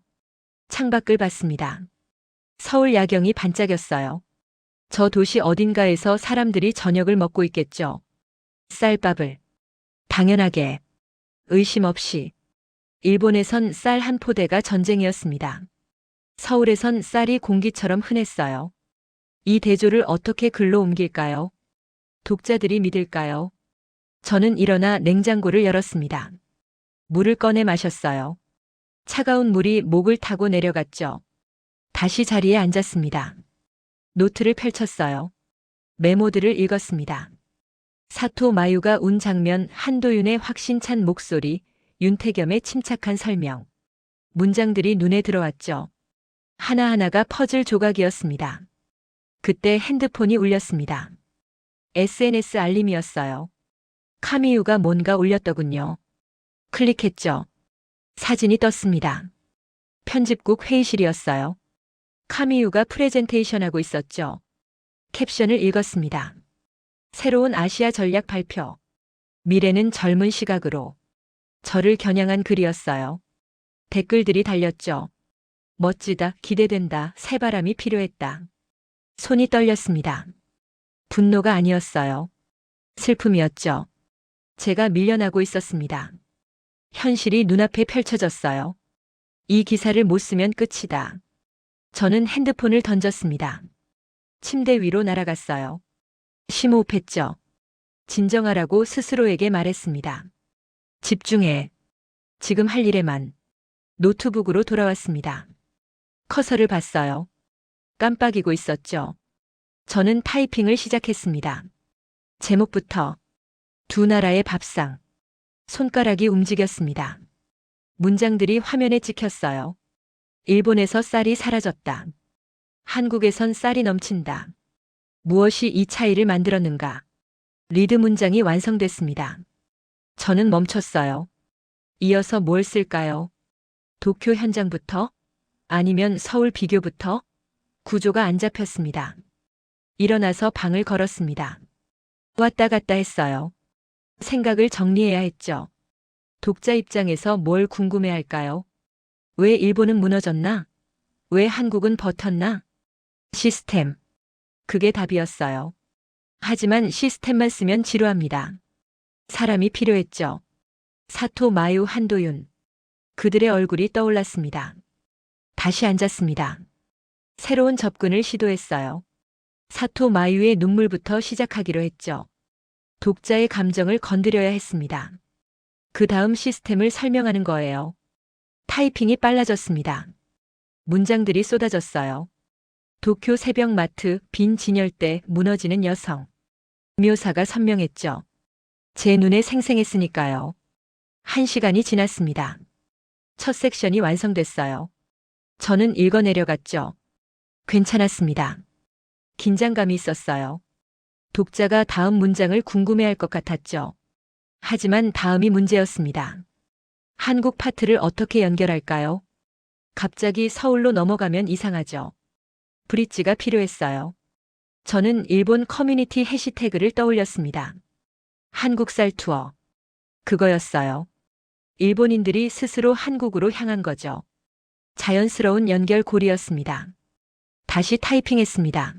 창밖을 봤습니다. 서울 야경이 반짝였어요. 저 도시 어딘가에서 사람들이 저녁을 먹고 있겠죠. 쌀밥을. 당연하게. 의심 없이. 일본에선 쌀 한 포대가 전쟁이었습니다. 서울에선 쌀이 공기처럼 흔했어요. 이 대조를 어떻게 글로 옮길까요? 독자들이 믿을까요? 저는 일어나 냉장고를 열었습니다. 물을 꺼내 마셨어요. 차가운 물이 목을 타고 내려갔죠. 다시 자리에 앉았습니다. 노트를 펼쳤어요. 메모들을 읽었습니다. 사토 마유가 운 장면, 한도윤의 확신찬 목소리, 윤태겸의 침착한 설명. 문장들이 눈에 들어왔죠. 하나하나가 퍼즐 조각이었습니다. 그때 핸드폰이 울렸습니다. SNS 알림이었어요. 카미유가 뭔가 올렸더군요. 클릭했죠. 사진이 떴습니다. 편집국 회의실이었어요. 카미유가 프레젠테이션하고 있었죠. 캡션을 읽었습니다. 새로운 아시아 전략 발표. 미래는 젊은 시각으로. 저를 겨냥한 글이었어요. 댓글들이 달렸죠. 멋지다, 기대된다, 새바람이 필요했다. 손이 떨렸습니다. 분노가 아니었어요. 슬픔이었죠. 제가 밀려나고 있었습니다. 현실이 눈앞에 펼쳐졌어요. 이 기사를 못 쓰면 끝이다. 저는 핸드폰을 던졌습니다. 침대 위로 날아갔어요. 심호흡했죠. 진정하라고 스스로에게 말했습니다. 집중해. 지금 할 일에만. 노트북으로 돌아왔습니다. 커서를 봤어요. 깜빡이고 있었죠. 저는 타이핑을 시작했습니다. 제목부터 두 나라의 밥상. 손가락이 움직였습니다. 문장들이 화면에 찍혔어요. 일본에서 쌀이 사라졌다. 한국에선 쌀이 넘친다. 무엇이 이 차이를 만들었는가? 리드 문장이 완성됐습니다. 저는 멈췄어요. 이어서 뭘 쓸까요? 도쿄 현장부터? 아니면 서울 비교부터? 구조가 안 잡혔습니다. 일어나서 방을 걸었습니다. 왔다 갔다 했어요. 생각을 정리해야 했죠. 독자 입장에서 뭘 궁금해할까요? 왜 일본은 무너졌나? 왜 한국은 버텼나? 시스템. 그게 답이었어요. 하지만 시스템만 쓰면 지루합니다. 사람이 필요했죠. 사토 마유 한도윤. 그들의 얼굴이 떠올랐습니다. 다시 앉았습니다. 새로운 접근을 시도했어요. 사토 마유의 눈물부터 시작하기로 했죠. 독자의 감정을 건드려야 했습니다. 그 다음 시스템을 설명하는 거예요. 타이핑이 빨라졌습니다. 문장들이 쏟아졌어요. 도쿄 새벽 마트, 빈 진열대, 무너지는 여성. 묘사가 선명했죠. 제 눈에 생생했으니까요. 1시간이 지났습니다. 첫 섹션이 완성됐어요. 저는 읽어내려갔죠. 괜찮았습니다. 긴장감이 있었어요. 독자가 다음 문장을 궁금해할 것 같았죠. 하지만 다음이 문제였습니다. 한국 파트를 어떻게 연결할까요? 갑자기 서울로 넘어가면 이상하죠. 브릿지가 필요했어요. 저는 일본 커뮤니티 해시태그를 떠올렸습니다. 한국살 투어. 그거였어요. 일본인들이 스스로 한국으로 향한 거죠. 자연스러운 연결고리였습니다. 다시 타이핑했습니다.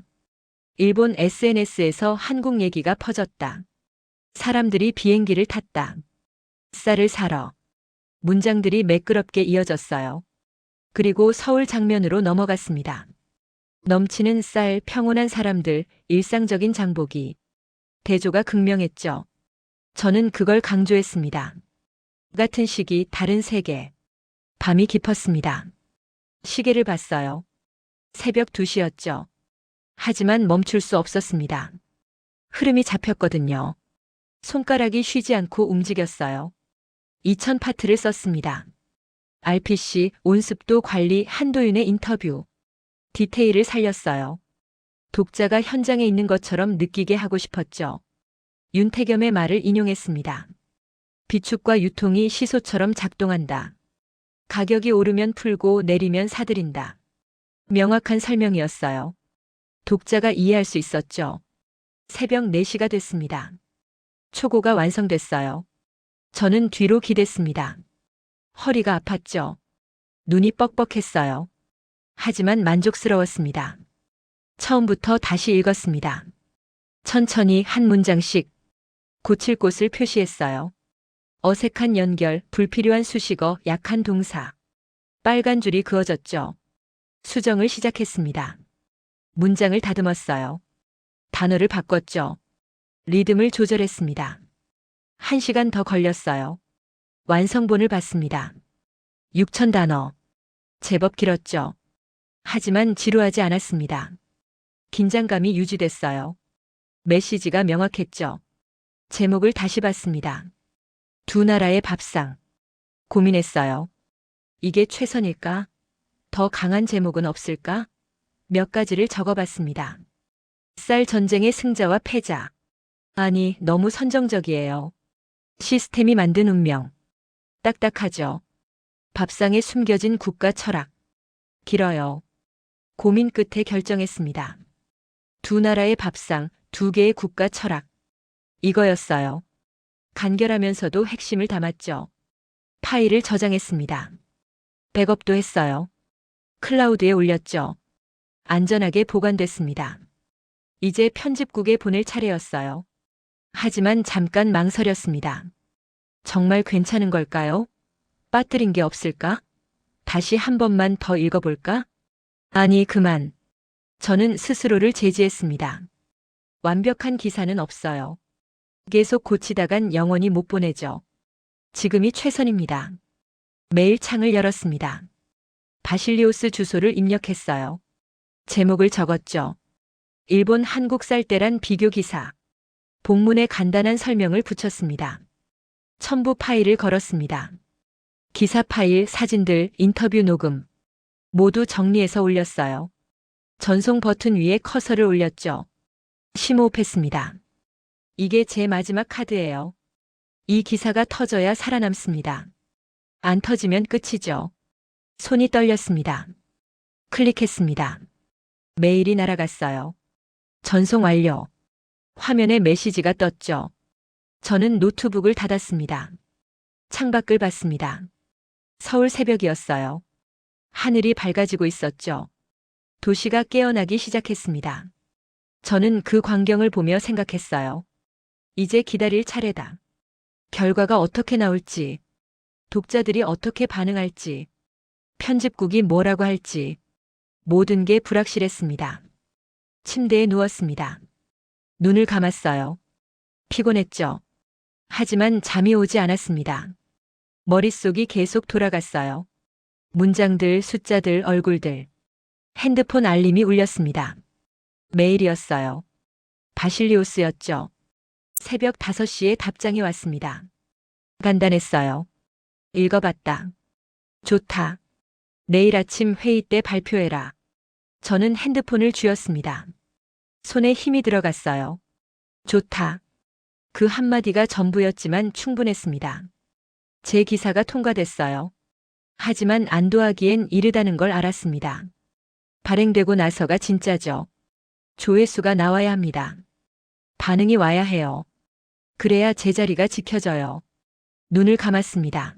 일본 SNS에서 한국 얘기가 퍼졌다. 사람들이 비행기를 탔다. 쌀을 사러. 문장들이 매끄럽게 이어졌어요. 그리고 서울 장면으로 넘어갔습니다. 넘치는 쌀, 평온한 사람들, 일상적인 장보기. 대조가 극명했죠. 저는 그걸 강조했습니다. 같은 시기, 다른 세계. 밤이 깊었습니다. 시계를 봤어요. 새벽 2시였죠. 하지만 멈출 수 없었습니다. 흐름이 잡혔거든요. 손가락이 쉬지 않고 움직였어요. 2000 파트를 썼습니다. RPC, 온습도 관리, 한도윤의 인터뷰. 디테일을 살렸어요. 독자가 현장에 있는 것처럼 느끼게 하고 싶었죠. 윤태겸의 말을 인용했습니다. 비축과 유통이 시소처럼 작동한다. 가격이 오르면 풀고 내리면 사들인다. 명확한 설명이었어요. 독자가 이해할 수 있었죠. 새벽 4시가 됐습니다. 초고가 완성됐어요. 저는 뒤로 기댔습니다. 허리가 아팠죠. 눈이 뻑뻑했어요. 하지만 만족스러웠습니다. 처음부터 다시 읽었습니다. 천천히 한 문장씩 고칠 곳을 표시했어요. 어색한 연결, 불필요한 수식어, 약한 동사. 빨간 줄이 그어졌죠. 수정을 시작했습니다. 문장을 다듬었어요. 단어를 바꿨죠. 리듬을 조절했습니다. 1시간 더 걸렸어요. 완성본을 봤습니다. 6000단어. 제법 길었죠. 하지만 지루하지 않았습니다. 긴장감이 유지됐어요. 메시지가 명확했죠. 제목을 다시 봤습니다. 두 나라의 밥상. 고민했어요. 이게 최선일까? 더 강한 제목은 없을까? 몇 가지를 적어봤습니다. 쌀 전쟁의 승자와 패자. 아니, 너무 선정적이에요. 시스템이 만든 운명. 딱딱하죠. 밥상에 숨겨진 국가 철학. 길어요. 고민 끝에 결정했습니다. 두 나라의 밥상, 두 개의 국가 철학. 이거였어요. 간결하면서도 핵심을 담았죠. 파일을 저장했습니다. 백업도 했어요. 클라우드에 올렸죠. 안전하게 보관됐습니다. 이제 편집국에 보낼 차례였어요. 하지만 잠깐 망설였습니다. 정말 괜찮은 걸까요? 빠뜨린 게 없을까? 다시 한 번만 더 읽어볼까? 아니, 그만. 저는 스스로를 제지했습니다. 완벽한 기사는 없어요. 계속 고치다간 영원히 못 보내죠. 지금이 최선입니다. 메일 창을 열었습니다. 바실리오스 주소를 입력했어요. 제목을 적었죠. 일본 한국 쌀때란 비교 기사. 본문에 간단한 설명을 붙였습니다. 첨부 파일을 걸었습니다. 기사 파일, 사진들, 인터뷰 녹음. 모두 정리해서 올렸어요. 전송 버튼 위에 커서를 올렸죠. 심호흡했습니다. 이게 제 마지막 카드예요. 이 기사가 터져야 살아남습니다. 안 터지면 끝이죠. 손이 떨렸습니다. 클릭했습니다. 메일이 날아갔어요. 전송 완료. 화면에 메시지가 떴죠. 저는 노트북을 닫았습니다. 창밖을 봤습니다. 서울 새벽이었어요. 하늘이 밝아지고 있었죠. 도시가 깨어나기 시작했습니다. 저는 그 광경을 보며 생각했어요. 이제 기다릴 차례다. 결과가 어떻게 나올지, 독자들이 어떻게 반응할지, 편집국이 뭐라고 할지, 모든 게 불확실했습니다. 침대에 누웠습니다. 눈을 감았어요. 피곤했죠. 하지만 잠이 오지 않았습니다. 머릿속이 계속 돌아갔어요. 문장들, 숫자들, 얼굴들. 핸드폰 알림이 울렸습니다. 메일이었어요. 바실리오스였죠. 새벽 5시에 답장이 왔습니다. 간단했어요. 읽어봤다. 좋다. 내일 아침 회의 때 발표해라. 저는 핸드폰을 쥐었습니다. 손에 힘이 들어갔어요. 좋다. 그 한마디가 전부였지만 충분했습니다. 제 기사가 통과됐어요. 하지만 안도하기엔 이르다는 걸 알았습니다. 발행되고 나서가 진짜죠. 조회수가 나와야 합니다. 반응이 와야 해요. 그래야 제자리가 지켜져요. 눈을 감았습니다.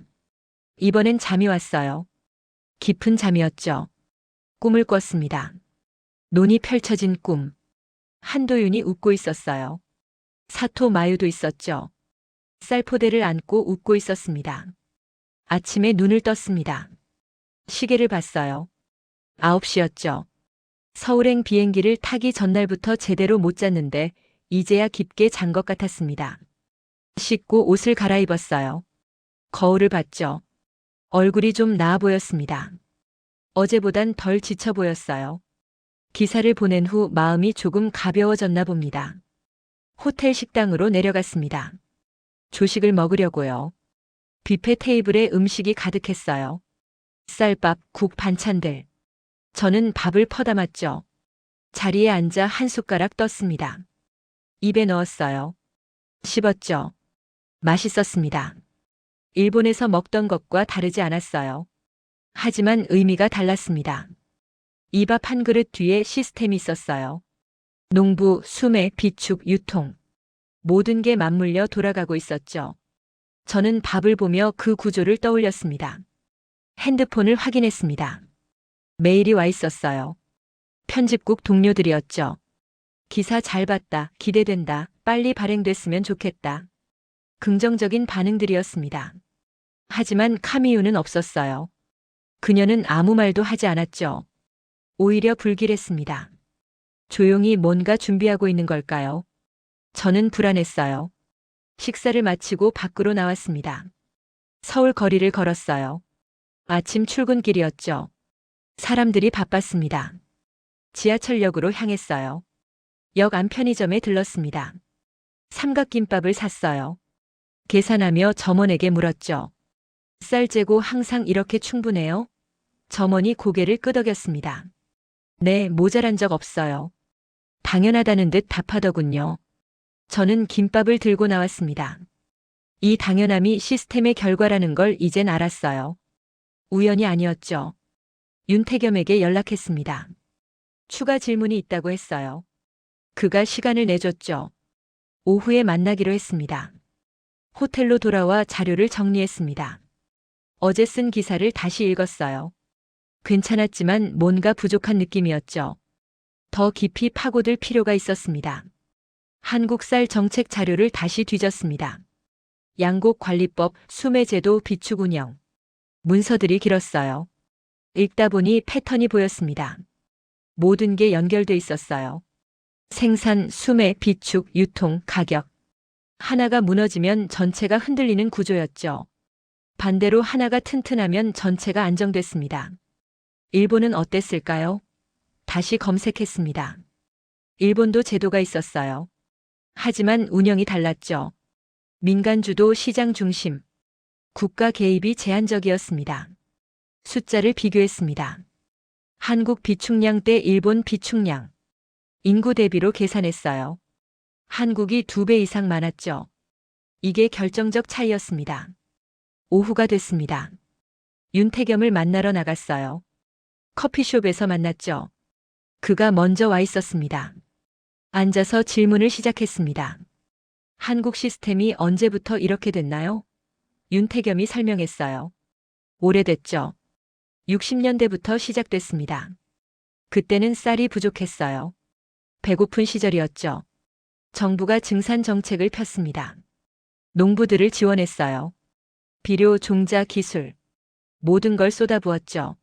이번엔 잠이 왔어요. 깊은 잠이었죠. 꿈을 꿨습니다. 논이 펼쳐진 꿈. 한도윤이 웃고 있었어요. 사토 마유도 있었죠. 쌀포대를 안고 웃고 있었습니다. 아침에 눈을 떴습니다. 시계를 봤어요. 9시였죠. 서울행 비행기를 타기 전날부터 제대로 못 잤는데 이제야 깊게 잔 것 같았습니다. 씻고 옷을 갈아입었어요. 거울을 봤죠. 얼굴이 좀 나아 보였습니다. 어제보단 덜 지쳐 보였어요. 기사를 보낸 후 마음이 조금 가벼워졌나 봅니다. 호텔 식당으로 내려갔습니다. 조식을 먹으려고요. 뷔페 테이블에 음식이 가득했어요. 쌀밥, 국, 반찬들. 저는 밥을 퍼담았죠. 자리에 앉아 한 숟가락 떴습니다. 입에 넣었어요. 씹었죠. 맛있었습니다. 일본에서 먹던 것과 다르지 않았어요. 하지만 의미가 달랐습니다. 이 밥 한 그릇 뒤에 시스템이 있었어요. 농부, 수매, 비축, 유통. 모든 게 맞물려 돌아가고 있었죠. 저는 밥을 보며 그 구조를 떠올렸습니다. 핸드폰을 확인했습니다. 메일이 와 있었어요. 편집국 동료들이었죠. 기사 잘 봤다, 기대된다, 빨리 발행됐으면 좋겠다. 긍정적인 반응들이었습니다. 하지만 카미유는 없었어요. 그녀는 아무 말도 하지 않았죠. 오히려 불길했습니다. 조용히 뭔가 준비하고 있는 걸까요? 저는 불안했어요. 식사를 마치고 밖으로 나왔습니다. 서울 거리를 걸었어요. 아침 출근길이었죠. 사람들이 바빴습니다. 지하철역으로 향했어요. 역 안 편의점에 들렀습니다. 삼각김밥을 샀어요. 계산하며 점원에게 물었죠. 쌀 재고 항상 이렇게 충분해요? 점원이 고개를 끄덕였습니다. 네, 모자란 적 없어요. 당연하다는 듯 답하더군요. 저는 김밥을 들고 나왔습니다. 이 당연함이 시스템의 결과라는 걸 이젠 알았어요. 우연이 아니었죠. 윤태겸에게 연락했습니다. 추가 질문이 있다고 했어요. 그가 시간을 내줬죠. 오후에 만나기로 했습니다. 호텔로 돌아와 자료를 정리했습니다. 어제 쓴 기사를 다시 읽었어요. 괜찮았지만 뭔가 부족한 느낌이었죠. 더 깊이 파고들 필요가 있었습니다. 한국 쌀 정책 자료를 다시 뒤졌습니다. 양곡 관리법, 수매제도, 비축 운영. 문서들이 길었어요. 읽다 보니 패턴이 보였습니다. 모든 게 연결돼 있었어요. 생산, 수매, 비축, 유통, 가격. 하나가 무너지면 전체가 흔들리는 구조였죠. 반대로 하나가 튼튼하면 전체가 안정됐습니다. 일본은 어땠을까요? 다시 검색했습니다. 일본도 제도가 있었어요. 하지만 운영이 달랐죠. 민간주도 시장 중심. 국가 개입이 제한적이었습니다. 숫자를 비교했습니다. 한국 비축량 대 일본 비축량. 인구 대비로 계산했어요. 한국이 2배 이상 많았죠. 이게 결정적 차이였습니다. 오후가 됐습니다. 윤태겸을 만나러 나갔어요. 커피숍에서 만났죠. 그가 먼저 와 있었습니다. 앉아서 질문을 시작했습니다. 한국 시스템이 언제부터 이렇게 됐나요? 윤태겸이 설명했어요. 오래됐죠. 60년대부터 시작됐습니다. 그때는 쌀이 부족했어요. 배고픈 시절이었죠. 정부가 증산 정책을 폈습니다. 농부들을 지원했어요. 비료, 종자, 기술. 모든 걸 쏟아부었죠.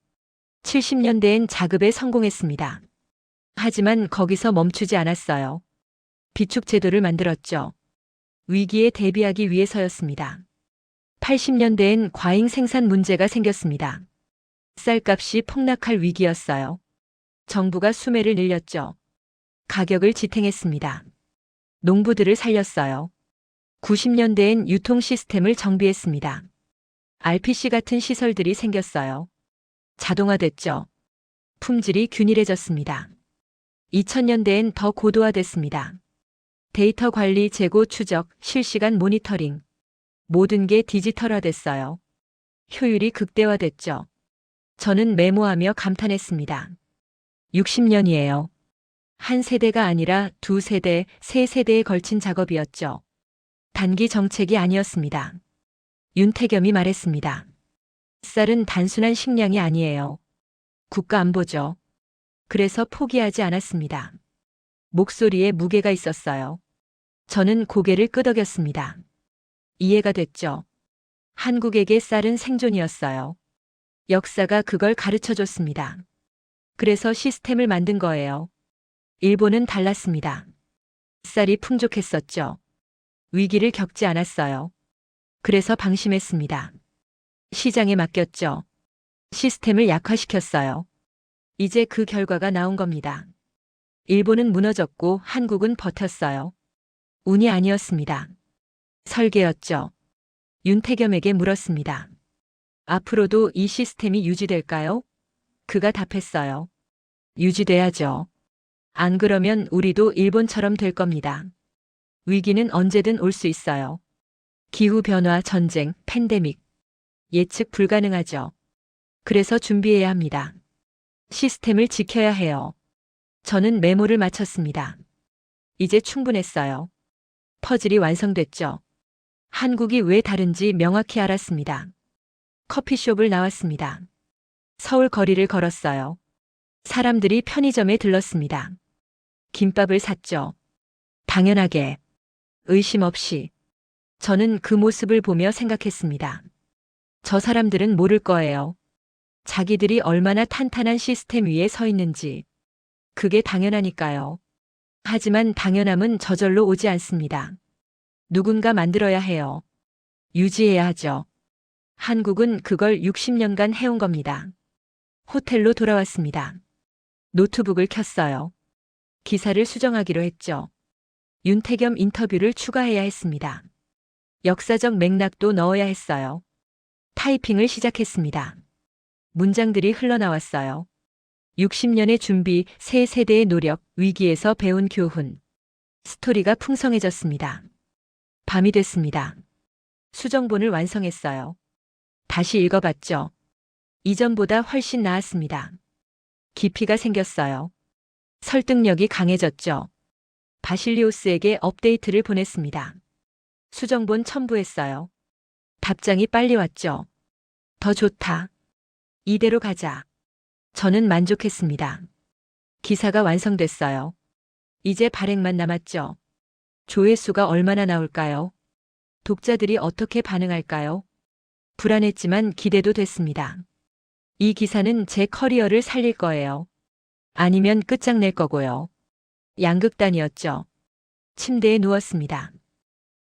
70년대엔 자급에 성공했습니다. 하지만 거기서 멈추지 않았어요. 비축 제도를 만들었죠. 위기에 대비하기 위해서였습니다. 80년대엔 과잉 생산 문제가 생겼습니다. 쌀값이 폭락할 위기였어요. 정부가 수매를 늘렸죠. 가격을 지탱했습니다. 농부들을 살렸어요. 90년대엔 유통 시스템을 정비했습니다. RPC 같은 시설들이 생겼어요. 자동화됐죠. 품질이 균일해졌습니다. 2000년대엔 더 고도화됐습니다. 데이터 관리, 재고 추적, 실시간 모니터링. 모든 게 디지털화됐어요. 효율이 극대화됐죠. 저는 메모하며 감탄했습니다. 60년이에요. 한 세대가 아니라 두 세대, 세 세대에 걸친 작업이었죠. 단기 정책이 아니었습니다. 윤태겸이 말했습니다. 쌀은 단순한 식량이 아니에요. 국가 안보죠. 그래서 포기하지 않았습니다. 목소리에 무게가 있었어요. 저는 고개를 끄덕였습니다. 이해가 됐죠. 한국에게 쌀은 생존이었어요. 역사가 그걸 가르쳐 줬습니다. 그래서 시스템을 만든 거예요. 일본은 달랐습니다. 쌀이 풍족했었죠. 위기를 겪지 않았어요. 그래서 방심했습니다. 시장에 맡겼죠. 시스템을 약화시켰어요. 이제 그 결과가 나온 겁니다. 일본은 무너졌고 한국은 버텼어요. 운이 아니었습니다. 설계였죠. 윤태겸에게 물었습니다. 앞으로도 이 시스템이 유지될까요? 그가 답했어요. 유지돼야죠. 안 그러면 우리도 일본처럼 될 겁니다. 위기는 언제든 올 수 있어요. 기후변화, 전쟁, 팬데믹. 예측 불가능하죠. 그래서 준비해야 합니다. 시스템을 지켜야 해요. 저는 메모를 마쳤습니다. 이제 충분했어요. 퍼즐이 완성됐죠. 한국이 왜 다른지 명확히 알았습니다. 커피숍을 나왔습니다. 서울 거리를 걸었어요. 사람들이 편의점에 들렀습니다. 김밥을 샀죠. 당연하게. 의심 없이. 저는 그 모습을 보며 생각했습니다. 저 사람들은 모를 거예요. 자기들이 얼마나 탄탄한 시스템 위에 서 있는지. 그게 당연하니까요. 하지만 당연함은 저절로 오지 않습니다. 누군가 만들어야 해요. 유지해야 하죠. 한국은 그걸 60년간 해온 겁니다. 호텔로 돌아왔습니다. 노트북을 켰어요. 기사를 수정하기로 했죠. 윤태겸 인터뷰를 추가해야 했습니다. 역사적 맥락도 넣어야 했어요. 타이핑을 시작했습니다. 문장들이 흘러나왔어요. 60년의 준비, 세 세대의 노력, 위기에서 배운 교훈. 스토리가 풍성해졌습니다. 밤이 됐습니다. 수정본을 완성했어요. 다시 읽어봤죠. 이전보다 훨씬 나았습니다. 깊이가 생겼어요. 설득력이 강해졌죠. 바실리우스에게 업데이트를 보냈습니다. 수정본 첨부했어요. 답장이 빨리 왔죠. 더 좋다. 이대로 가자. 저는 만족했습니다. 기사가 완성됐어요. 이제 발행만 남았죠. 조회수가 얼마나 나올까요? 독자들이 어떻게 반응할까요? 불안했지만 기대도 됐습니다. 이 기사는 제 커리어를 살릴 거예요. 아니면 끝장낼 거고요. 양극단이었죠. 침대에 누웠습니다.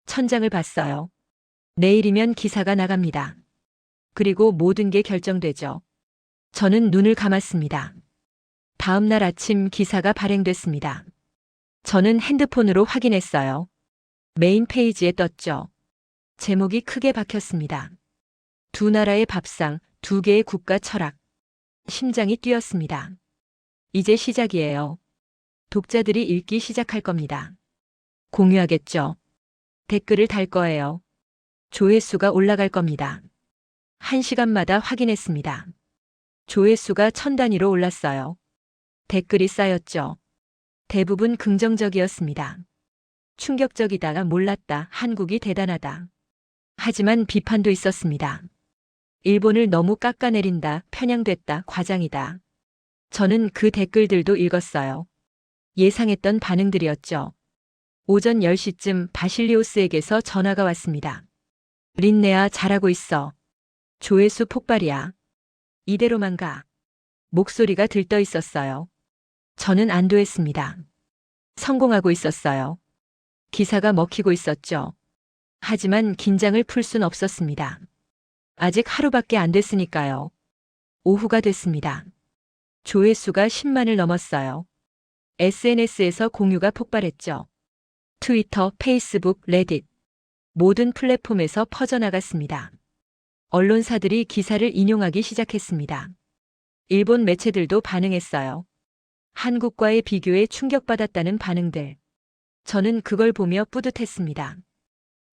천장을 봤어요. 내일이면 기사가 나갑니다. 그리고 모든 게 결정되죠. 저는 눈을 감았습니다. 다음 날 아침 기사가 발행됐습니다. 저는 핸드폰으로 확인했어요. 메인 페이지에 떴죠. 제목이 크게 박혔습니다. 두 나라의 밥상, 두 개의 국가 철학. 심장이 뛰었습니다. 이제 시작이에요. 독자들이 읽기 시작할 겁니다. 공유하겠죠. 댓글을 달 거예요. 조회수가 올라갈 겁니다. 1시간마다 확인했습니다. 조회수가 1000단위로 올랐어요. 댓글이 쌓였죠. 대부분 긍정적이었습니다. 충격적이다, 몰랐다, 한국이 대단하다. 하지만 비판도 있었습니다. 일본을 너무 깎아내린다, 편향됐다, 과장이다. 저는 그 댓글들도 읽었어요. 예상했던 반응들이었죠. 오전 10시쯤 바실리우스에게서 전화가 왔습니다. 린네아, 잘하고 있어. 조회수 폭발이야. 이대로만 가. 목소리가 들떠 있었어요. 저는 안도했습니다. 성공하고 있었어요. 기사가 먹히고 있었죠. 하지만 긴장을 풀 순 없었습니다. 아직 하루밖에 안 됐으니까요. 오후가 됐습니다. 조회수가 10만을 넘었어요. SNS에서 공유가 폭발했죠. 트위터, 페이스북, 레딧 모든 플랫폼에서 퍼져나갔습니다. 언론사들이 기사를 인용하기 시작했습니다. 일본 매체들도 반응했어요. 한국과의 비교에 충격받았다는 반응들. 저는 그걸 보며 뿌듯했습니다.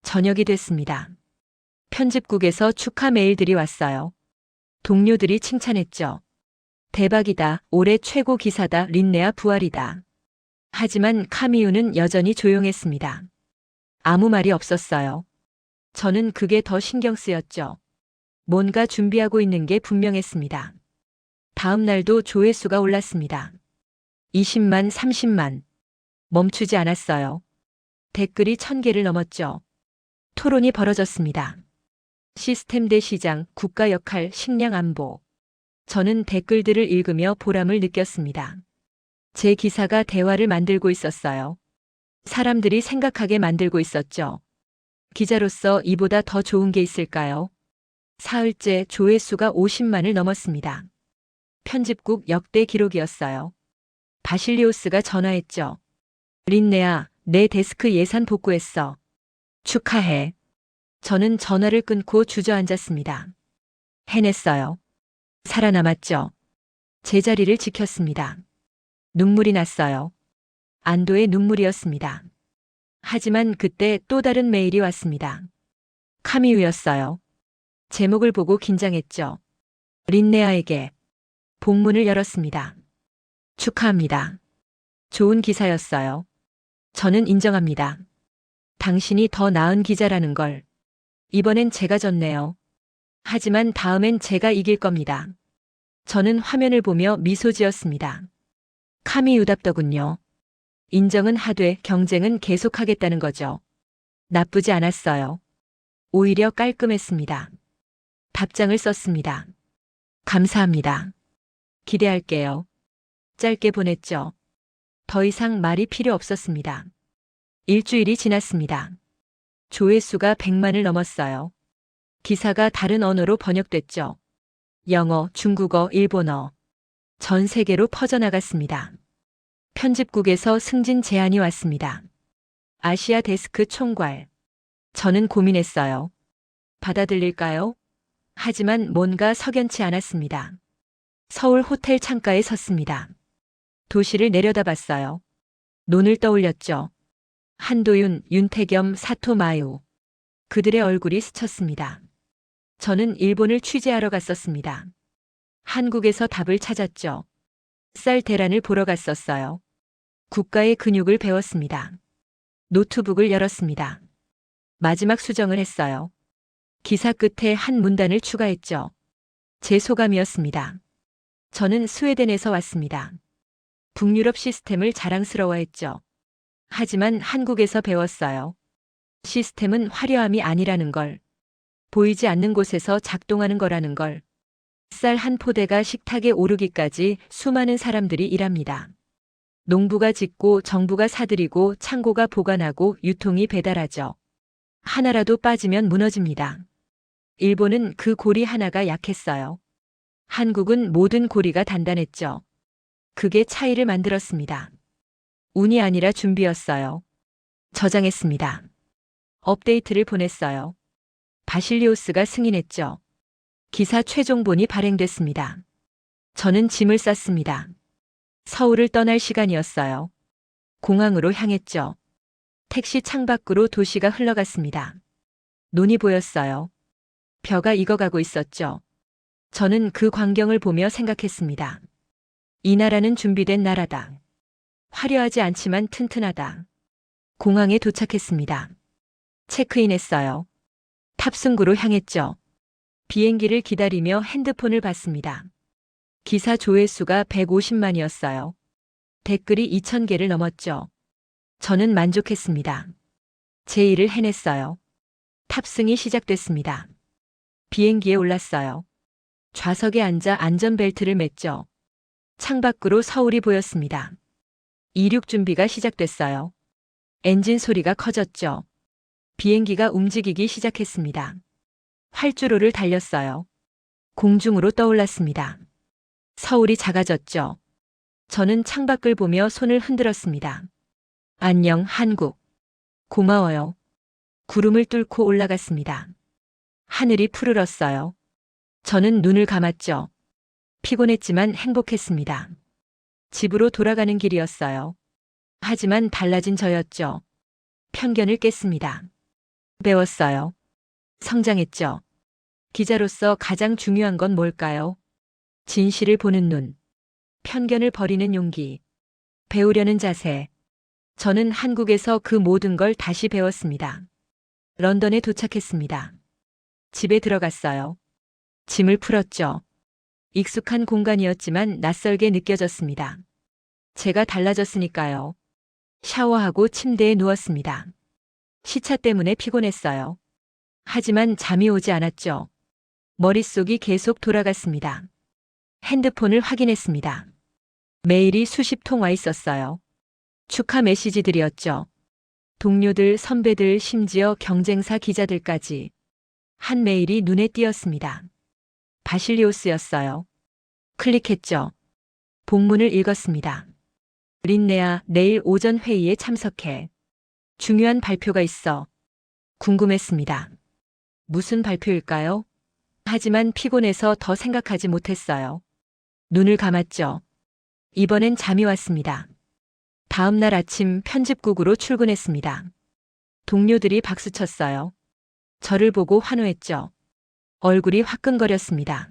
저녁이 됐습니다. 편집국에서 축하 메일들이 왔어요. 동료들이 칭찬했죠. 대박이다. 올해 최고 기사다. 린네아 부활이다. 하지만 카미우는 여전히 조용했습니다. 아무 말이 없었어요. 저는 그게 더 신경 쓰였죠. 뭔가 준비하고 있는 게 분명했습니다. 다음 날도 조회수가 올랐습니다. 20만, 30만. 멈추지 않았어요. 댓글이 1000개를 넘었죠. 토론이 벌어졌습니다. 시스템 대 시장, 국가 역할, 식량 안보. 저는 댓글들을 읽으며 보람을 느꼈습니다. 제 기사가 대화를 만들고 있었어요. 사람들이 생각하게 만들고 있었죠. 기자로서 이보다 더 좋은 게 있을까요? 사흘째 조회수가 50만을 넘었습니다. 편집국 역대 기록이었어요. 바실리오스가 전화했죠. 린네아, 내 데스크 예산 복구했어. 축하해. 저는 전화를 끊고 주저앉았습니다. 해냈어요. 살아남았죠. 제자리를 지켰습니다. 눈물이 났어요. 안도의 눈물이었습니다. 하지만 그때 또 다른 메일이 왔습니다. 카미우였어요. 제목을 보고 긴장했죠. 린네아에게 본문을 열었습니다. 축하합니다. 좋은 기사였어요. 저는 인정합니다. 당신이 더 나은 기자라는 걸. 이번엔 제가 졌네요. 하지만 다음엔 제가 이길 겁니다. 저는 화면을 보며 미소 지었습니다. 카미우답더군요. 인정은 하되 경쟁은 계속하겠다는 거죠. 나쁘지 않았어요. 오히려 깔끔했습니다. 답장을 썼습니다. 감사합니다. 기대할게요. 짧게 보냈죠. 더 이상 말이 필요 없었습니다. 일주일이 지났습니다. 조회수가 100만을 넘었어요. 기사가 다른 언어로 번역됐죠. 영어, 중국어, 일본어. 전 세계로 퍼져나갔습니다. 편집국에서 승진 제안이 왔습니다. 아시아 데스크 총괄. 저는 고민했어요. 받아들일까요? 하지만 뭔가 석연치 않았습니다. 서울 호텔 창가에 섰습니다. 도시를 내려다봤어요. 논을 떠올렸죠. 한도윤, 윤태겸, 사토마요. 그들의 얼굴이 스쳤습니다. 저는 일본을 취재하러 갔었습니다. 한국에서 답을 찾았죠. 쌀 대란을 보러 갔었어요. 국가의 근육을 배웠습니다. 노트북을 열었습니다. 마지막 수정을 했어요. 기사 끝에 한 문단을 추가했죠. 제 소감이었습니다. 저는 스웨덴에서 왔습니다. 북유럽 시스템을 자랑스러워했죠. 하지만 한국에서 배웠어요. 시스템은 화려함이 아니라는 걸. 보이지 않는 곳에서 작동하는 거라는 걸. 쌀 한 포대가 식탁에 오르기까지 수많은 사람들이 일합니다. 농부가 짓고 정부가 사들이고 창고가 보관하고 유통이 배달하죠. 하나라도 빠지면 무너집니다. 일본은 그 고리 하나가 약했어요. 한국은 모든 고리가 단단했죠. 그게 차이를 만들었습니다. 운이 아니라 준비였어요. 저장했습니다. 업데이트를 보냈어요. 바실리오스가 승인했죠. 기사 최종본이 발행됐습니다. 저는 짐을 쌌습니다. 서울을 떠날 시간이었어요. 공항으로 향했죠. 택시 창밖으로 도시가 흘러갔습니다. 눈이 보였어요. 벼가 익어가고 있었죠. 저는 그 광경을 보며 생각했습니다. 이 나라는 준비된 나라다. 화려하지 않지만 튼튼하다. 공항에 도착했습니다. 체크인했어요. 탑승구로 향했죠. 비행기를 기다리며 핸드폰을 봤습니다. 기사 조회수가 150만이었어요. 댓글이 2000개를 넘었죠. 저는 만족했습니다. 제 일을 해냈어요. 탑승이 시작됐습니다. 비행기에 올랐어요. 좌석에 앉아 안전벨트를 맸죠. 창밖으로 서울이 보였습니다. 이륙 준비가 시작됐어요. 엔진 소리가 커졌죠. 비행기가 움직이기 시작했습니다. 활주로를 달렸어요. 공중으로 떠올랐습니다. 서울이 작아졌죠. 저는 창밖을 보며 손을 흔들었습니다. 안녕, 한국. 고마워요. 구름을 뚫고 올라갔습니다. 하늘이 푸르렀어요. 저는 눈을 감았죠. 피곤했지만 행복했습니다. 집으로 돌아가는 길이었어요. 하지만 달라진 저였죠. 편견을 깼습니다. 배웠어요. 성장했죠. 기자로서 가장 중요한 건 뭘까요? 진실을 보는 눈, 편견을 버리는 용기, 배우려는 자세. 저는 한국에서 그 모든 걸 다시 배웠습니다. 런던에 도착했습니다. 집에 들어갔어요. 짐을 풀었죠. 익숙한 공간이었지만 낯설게 느껴졌습니다. 제가 달라졌으니까요. 샤워하고 침대에 누웠습니다. 시차 때문에 피곤했어요. 하지만 잠이 오지 않았죠. 머릿속이 계속 돌아갔습니다. 핸드폰을 확인했습니다. 메일이 수십 통 와 있었어요. 축하 메시지들이었죠. 동료들, 선배들, 심지어 경쟁사 기자들까지. 한 메일이 눈에 띄었습니다. 바실리오스였어요. 클릭했죠. 본문을 읽었습니다. 린네아, 내일 오전 회의에 참석해. 중요한 발표가 있어. 궁금했습니다. 무슨 발표일까요? 하지만 피곤해서 더 생각하지 못했어요. 눈을 감았죠. 이번엔 잠이 왔습니다. 다음 날 아침 편집국으로 출근했습니다. 동료들이 박수쳤어요. 저를 보고 환호했죠. 얼굴이 화끈거렸습니다.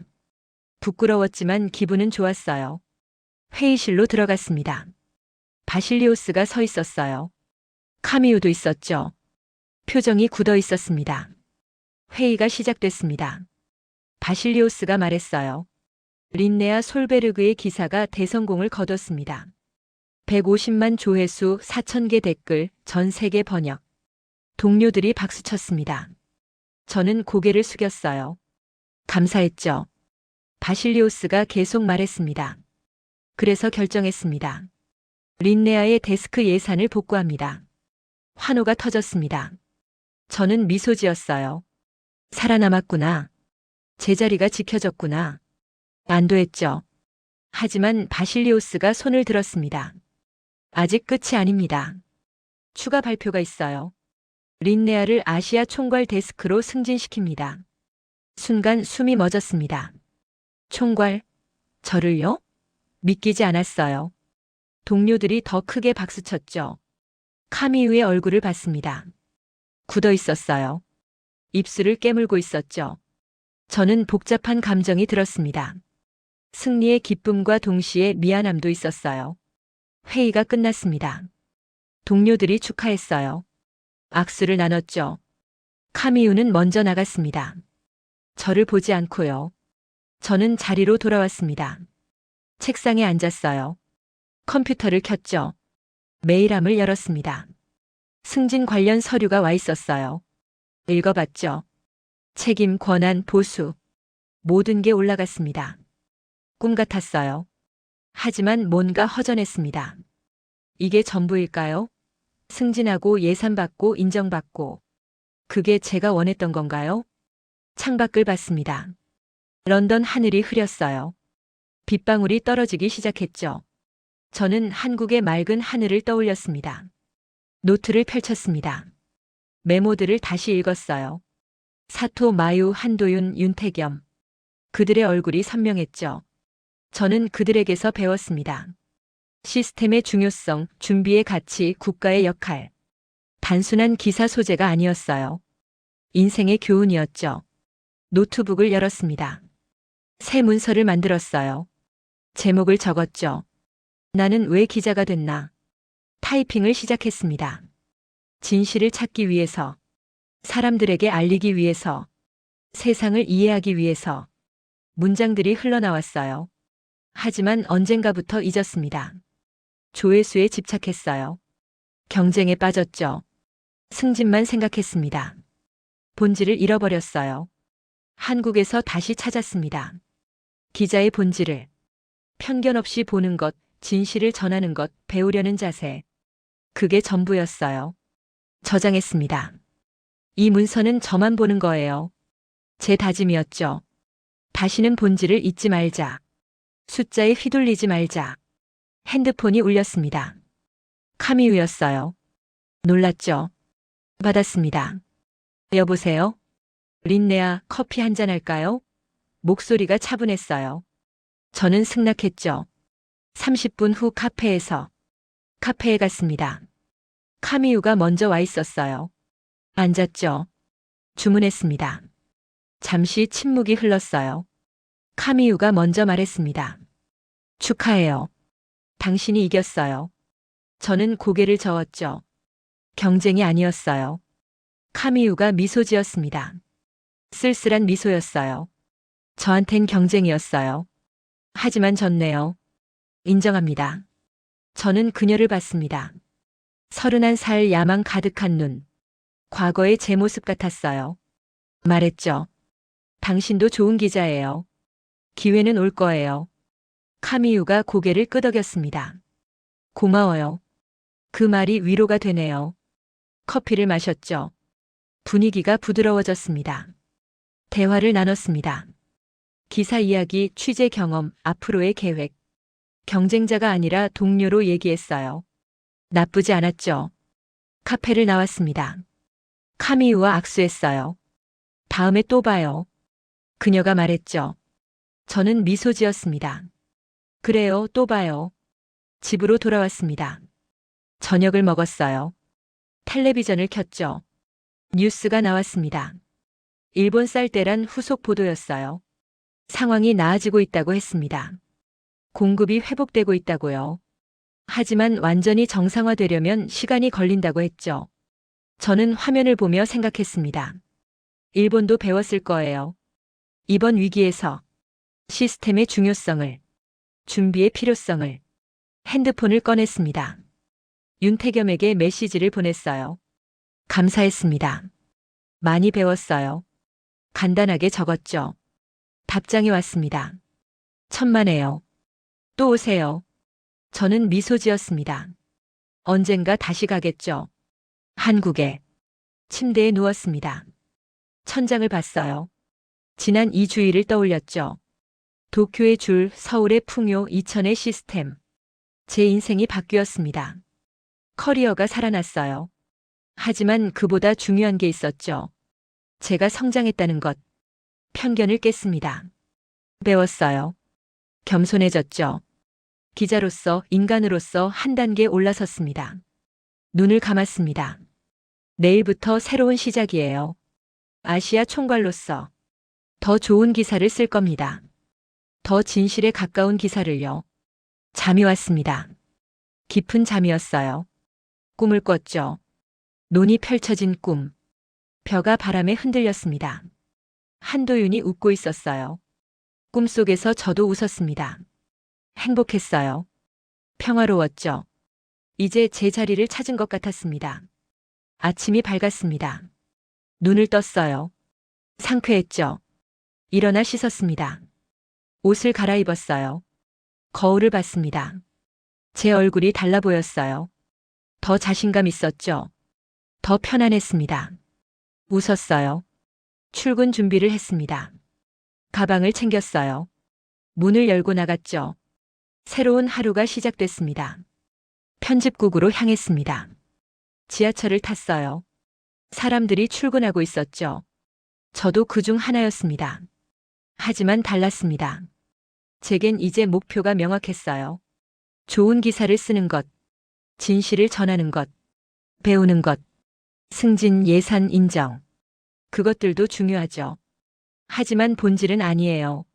부끄러웠지만 기분은 좋았어요. 회의실로 들어갔습니다. 바실리오스가 서 있었어요. 카미우도 있었죠. 표정이 굳어 있었습니다. 회의가 시작됐습니다. 바실리오스가 말했어요. 린네아 솔베르그의 기사가 대성공을 거뒀습니다. 150만 조회수, 4,000개 댓글, 전 세계 번역. 동료들이 박수쳤습니다. 저는 고개를 숙였어요. 감사했죠. 바실리오스가 계속 말했습니다. 그래서 결정했습니다. 린네아의 데스크 예산을 복구합니다. 환호가 터졌습니다. 저는 미소 지었어요. 살아남았구나. 제자리가 지켜졌구나. 안도했죠. 하지만 바실리오스가 손을 들었습니다. 아직 끝이 아닙니다. 추가 발표가 있어요. 린네아를 아시아 총괄 데스크로 승진시킵니다. 순간 숨이 멎었습니다. 총괄? 저를요? 믿기지 않았어요. 동료들이 더 크게 박수쳤죠. 카미우의 얼굴을 봤습니다. 굳어 있었어요. 입술을 깨물고 있었죠. 저는 복잡한 감정이 들었습니다. 승리의 기쁨과 동시에 미안함도 있었어요. 회의가 끝났습니다. 동료들이 축하했어요. 악수를 나눴죠. 카미우는 먼저 나갔습니다. 저를 보지 않고요. 저는 자리로 돌아왔습니다. 책상에 앉았어요. 컴퓨터를 켰죠. 메일함을 열었습니다. 승진 관련 서류가 와 있었어요. 읽어봤죠. 책임, 권한, 보수. 모든 게 올라갔습니다. 꿈 같았어요. 하지만 뭔가 허전했습니다. 이게 전부일까요? 승진하고 예산받고 인정받고. 그게 제가 원했던 건가요? 창밖을 봤습니다. 런던 하늘이 흐렸어요. 빗방울이 떨어지기 시작했죠. 저는 한국의 맑은 하늘을 떠올렸습니다. 노트를 펼쳤습니다. 메모들을 다시 읽었어요. 사토, 마유, 한도윤, 윤태겸. 그들의 얼굴이 선명했죠. 저는 그들에게서 배웠습니다. 시스템의 중요성, 준비의 가치, 국가의 역할. 단순한 기사 소재가 아니었어요. 인생의 교훈이었죠. 노트북을 열었습니다. 새 문서를 만들었어요. 제목을 적었죠. 나는 왜 기자가 됐나? 타이핑을 시작했습니다. 진실을 찾기 위해서, 사람들에게 알리기 위해서, 세상을 이해하기 위해서. 문장들이 흘러나왔어요. 하지만 언젠가부터 잊었습니다. 조회수에 집착했어요. 경쟁에 빠졌죠. 승진만 생각했습니다. 본질을 잃어버렸어요. 한국에서 다시 찾았습니다. 기자의 본질을. 편견 없이 보는 것, 진실을 전하는 것, 배우려는 자세. 그게 전부였어요. 저장했습니다. 이 문서는 저만 보는 거예요. 제 다짐이었죠. 다시는 본질을 잊지 말자. 숫자에 휘둘리지 말자. 핸드폰이 울렸습니다. 카미우였어요. 놀랐죠. 받았습니다. 여보세요? 린네아, 커피 한잔 할까요? 목소리가 차분했어요. 저는 승낙했죠. 30분 후 카페에 갔습니다. 카미우가 먼저 와 있었어요. 앉았죠. 주문했습니다. 잠시 침묵이 흘렀어요. 카미우가 먼저 말했습니다. 축하해요. 당신이 이겼어요. 저는 고개를 저었죠. 경쟁이 아니었어요. 카미우가 미소 지었습니다. 쓸쓸한 미소였어요. 저한텐 경쟁이었어요. 하지만 졌네요. 인정합니다. 저는 그녀를 봤습니다. 31살 야망 가득한 눈. 과거의 제 모습 같았어요. 말했죠. 당신도 좋은 기자예요. 기회는 올 거예요. 카미우가 고개를 끄덕였습니다. 고마워요. 그 말이 위로가 되네요. 커피를 마셨죠. 분위기가 부드러워졌습니다. 대화를 나눴습니다. 기사 이야기, 취재 경험, 앞으로의 계획. 경쟁자가 아니라 동료로 얘기했어요. 나쁘지 않았죠. 카페를 나왔습니다. 카미우와 악수했어요. 다음에 또 봐요. 그녀가 말했죠. 저는 미소 지었습니다. 그래요, 또 봐요. 집으로 돌아왔습니다. 저녁을 먹었어요. 텔레비전을 켰죠. 뉴스가 나왔습니다. 일본 쌀때란 후속 보도였어요. 상황이 나아지고 있다고 했습니다. 공급이 회복되고 있다고요. 하지만 완전히 정상화되려면 시간이 걸린다고 했죠. 저는 화면을 보며 생각했습니다. 일본도 배웠을 거예요. 이번 위기에서 시스템의 중요성을, 준비의 필요성을, 핸드폰을 꺼냈습니다. 윤태겸에게 메시지를 보냈어요. 감사했습니다. 많이 배웠어요. 간단하게 적었죠. 답장이 왔습니다. 천만에요. 또 오세요. 저는 미소 지었습니다. 언젠가 다시 가겠죠. 한국에. 침대에 누웠습니다. 천장을 봤어요. 지난 2주일을 떠올렸죠. 도쿄의 줄, 서울의 풍요, 이천의 시스템. 제 인생이 바뀌었습니다. 커리어가 살아났어요. 하지만 그보다 중요한 게 있었죠. 제가 성장했다는 것. 편견을 깼습니다. 배웠어요. 겸손해졌죠. 기자로서, 인간으로서 한 단계 올라섰습니다. 눈을 감았습니다. 내일부터 새로운 시작이에요. 아시아 총괄로서 더 좋은 기사를 쓸 겁니다. 더 진실에 가까운 기사를요. 잠이 왔습니다. 깊은 잠이었어요. 꿈을 꿨죠. 논이 펼쳐진 꿈. 벼가 바람에 흔들렸습니다. 한도윤이 웃고 있었어요. 꿈속에서 저도 웃었습니다. 행복했어요. 평화로웠죠. 이제 제 자리를 찾은 것 같았습니다. 아침이 밝았습니다. 눈을 떴어요. 상쾌했죠. 일어나 씻었습니다. 옷을 갈아입었어요. 거울을 봤습니다. 제 얼굴이 달라 보였어요. 더 자신감 있었죠. 더 편안했습니다. 웃었어요. 출근 준비를 했습니다. 가방을 챙겼어요. 문을 열고 나갔죠. 새로운 하루가 시작됐습니다. 편집국으로 향했습니다. 지하철을 탔어요. 사람들이 출근하고 있었죠. 저도 그중 하나였습니다. 하지만 달랐습니다. 제겐 이제 목표가 명확했어요. 좋은 기사를 쓰는 것, 진실을 전하는 것, 배우는 것, 승진, 예산, 인정. 그것들도 중요하죠. 하지만 본질은 아니에요.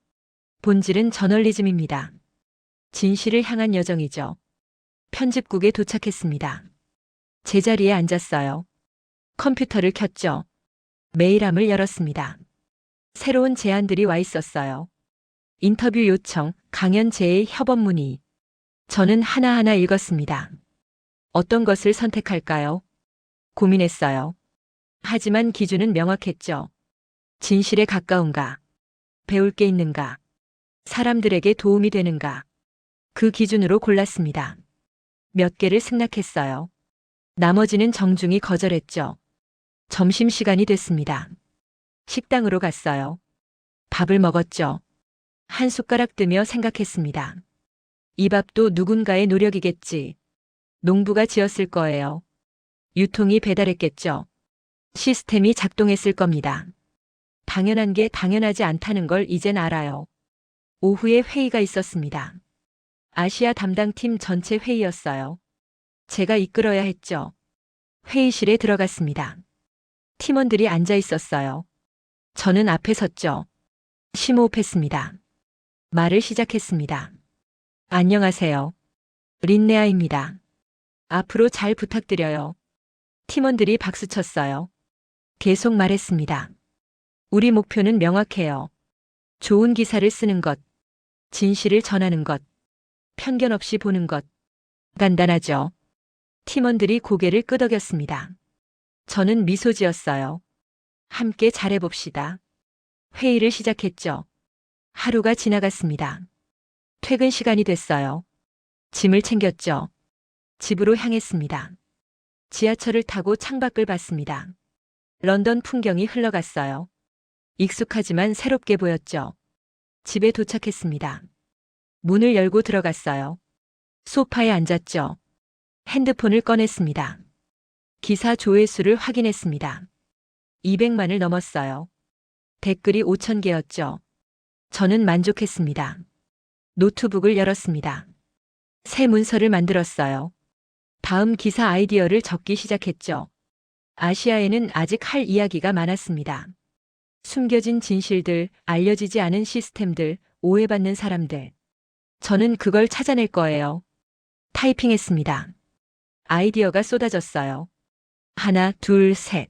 본질은 저널리즘입니다. 진실을 향한 여정이죠. 편집국에 도착했습니다. 제자리에 앉았어요. 컴퓨터를 켰죠. 메일함을 열었습니다. 새로운 제안들이 와 있었어요. 인터뷰 요청, 강연 제의 협업 문의. 저는 하나하나 읽었습니다. 어떤 것을 선택할까요? 고민했어요. 하지만 기준은 명확했죠. 진실에 가까운가? 배울 게 있는가? 사람들에게 도움이 되는가? 그 기준으로 골랐습니다. 몇 개를 승낙했어요. 나머지는 정중히 거절했죠. 점심시간이 됐습니다. 식당으로 갔어요. 밥을 먹었죠. 한 숟가락 뜨며 생각했습니다. 이 밥도 누군가의 노력이겠지. 농부가 지었을 거예요. 유통이 배달했겠죠. 시스템이 작동했을 겁니다. 당연한 게 당연하지 않다는 걸 이젠 알아요. 오후에 회의가 있었습니다. 아시아 담당팀 전체 회의였어요. 제가 이끌어야 했죠. 회의실에 들어갔습니다. 팀원들이 앉아 있었어요. 저는 앞에 섰죠. 심호흡했습니다. 말을 시작했습니다. 안녕하세요. 린네아입니다. 앞으로 잘 부탁드려요. 팀원들이 박수쳤어요. 계속 말했습니다. 우리 목표는 명확해요. 좋은 기사를 쓰는 것, 진실을 전하는 것, 편견 없이 보는 것. 간단하죠. 팀원들이 고개를 끄덕였습니다. 저는 미소 지었어요. 함께 잘해봅시다. 회의를 시작했죠. 하루가 지나갔습니다. 퇴근 시간이 됐어요. 짐을 챙겼죠. 집으로 향했습니다. 지하철을 타고 창밖을 봤습니다. 런던 풍경이 흘러갔어요. 익숙하지만 새롭게 보였죠. 집에 도착했습니다. 문을 열고 들어갔어요. 소파에 앉았죠. 핸드폰을 꺼냈습니다. 기사 조회수를 확인했습니다. 200만을 넘었어요. 댓글이 5,000개였죠. 저는 만족했습니다. 노트북을 열었습니다. 새 문서를 만들었어요. 다음 기사 아이디어를 적기 시작했죠. 아시아에는 아직 할 이야기가 많았습니다. 숨겨진 진실들, 알려지지 않은 시스템들, 오해받는 사람들. 저는 그걸 찾아낼 거예요. 타이핑했습니다. 아이디어가 쏟아졌어요. 하나, 둘, 셋.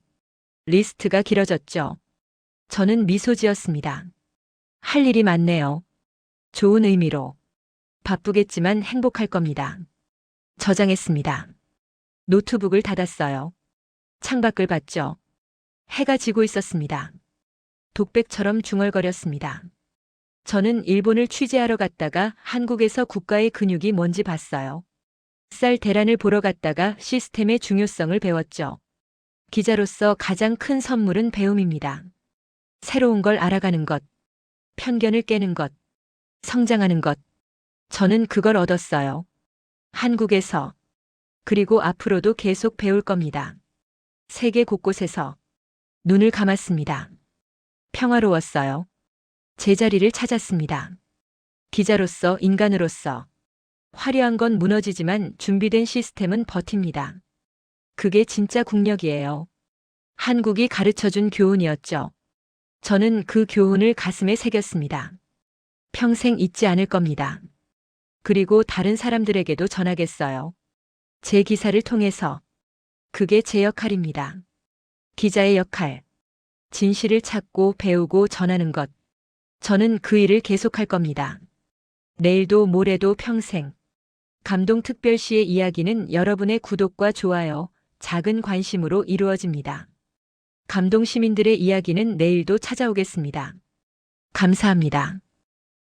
리스트가 길어졌죠. 저는 미소 지었습니다. 할 일이 많네요. 좋은 의미로. 바쁘겠지만 행복할 겁니다. 저장했습니다. 노트북을 닫았어요. 창밖을 봤죠. 해가 지고 있었습니다. 독백처럼 중얼거렸습니다. 저는 일본을 취재하러 갔다가 한국에서 국가의 근육이 뭔지 봤어요. 쌀 대란을 보러 갔다가 시스템의 중요성을 배웠죠. 기자로서 가장 큰 선물은 배움입니다. 새로운 걸 알아가는 것, 편견을 깨는 것, 성장하는 것. 저는 그걸 얻었어요. 한국에서. 그리고 앞으로도 계속 배울 겁니다. 세계 곳곳에서. 눈을 감았습니다. 평화로웠어요. 제자리를 찾았습니다. 기자로서, 인간으로서. 화려한 건 무너지지만 준비된 시스템은 버팁니다. 그게 진짜 국력이에요. 한국이 가르쳐준 교훈이었죠. 저는 그 교훈을 가슴에 새겼습니다. 평생 잊지 않을 겁니다. 그리고 다른 사람들에게도 전하겠어요. 제 기사를 통해서. 그게 제 역할입니다. 기자의 역할. 진실을 찾고 배우고 전하는 것. 저는 그 일을 계속할 겁니다. 내일도 모레도 평생. 감동특별시의 이야기는 여러분의 구독과 좋아요, 작은 관심으로 이루어집니다. 감동 시민들의 이야기는 내일도 찾아오겠습니다. 감사합니다.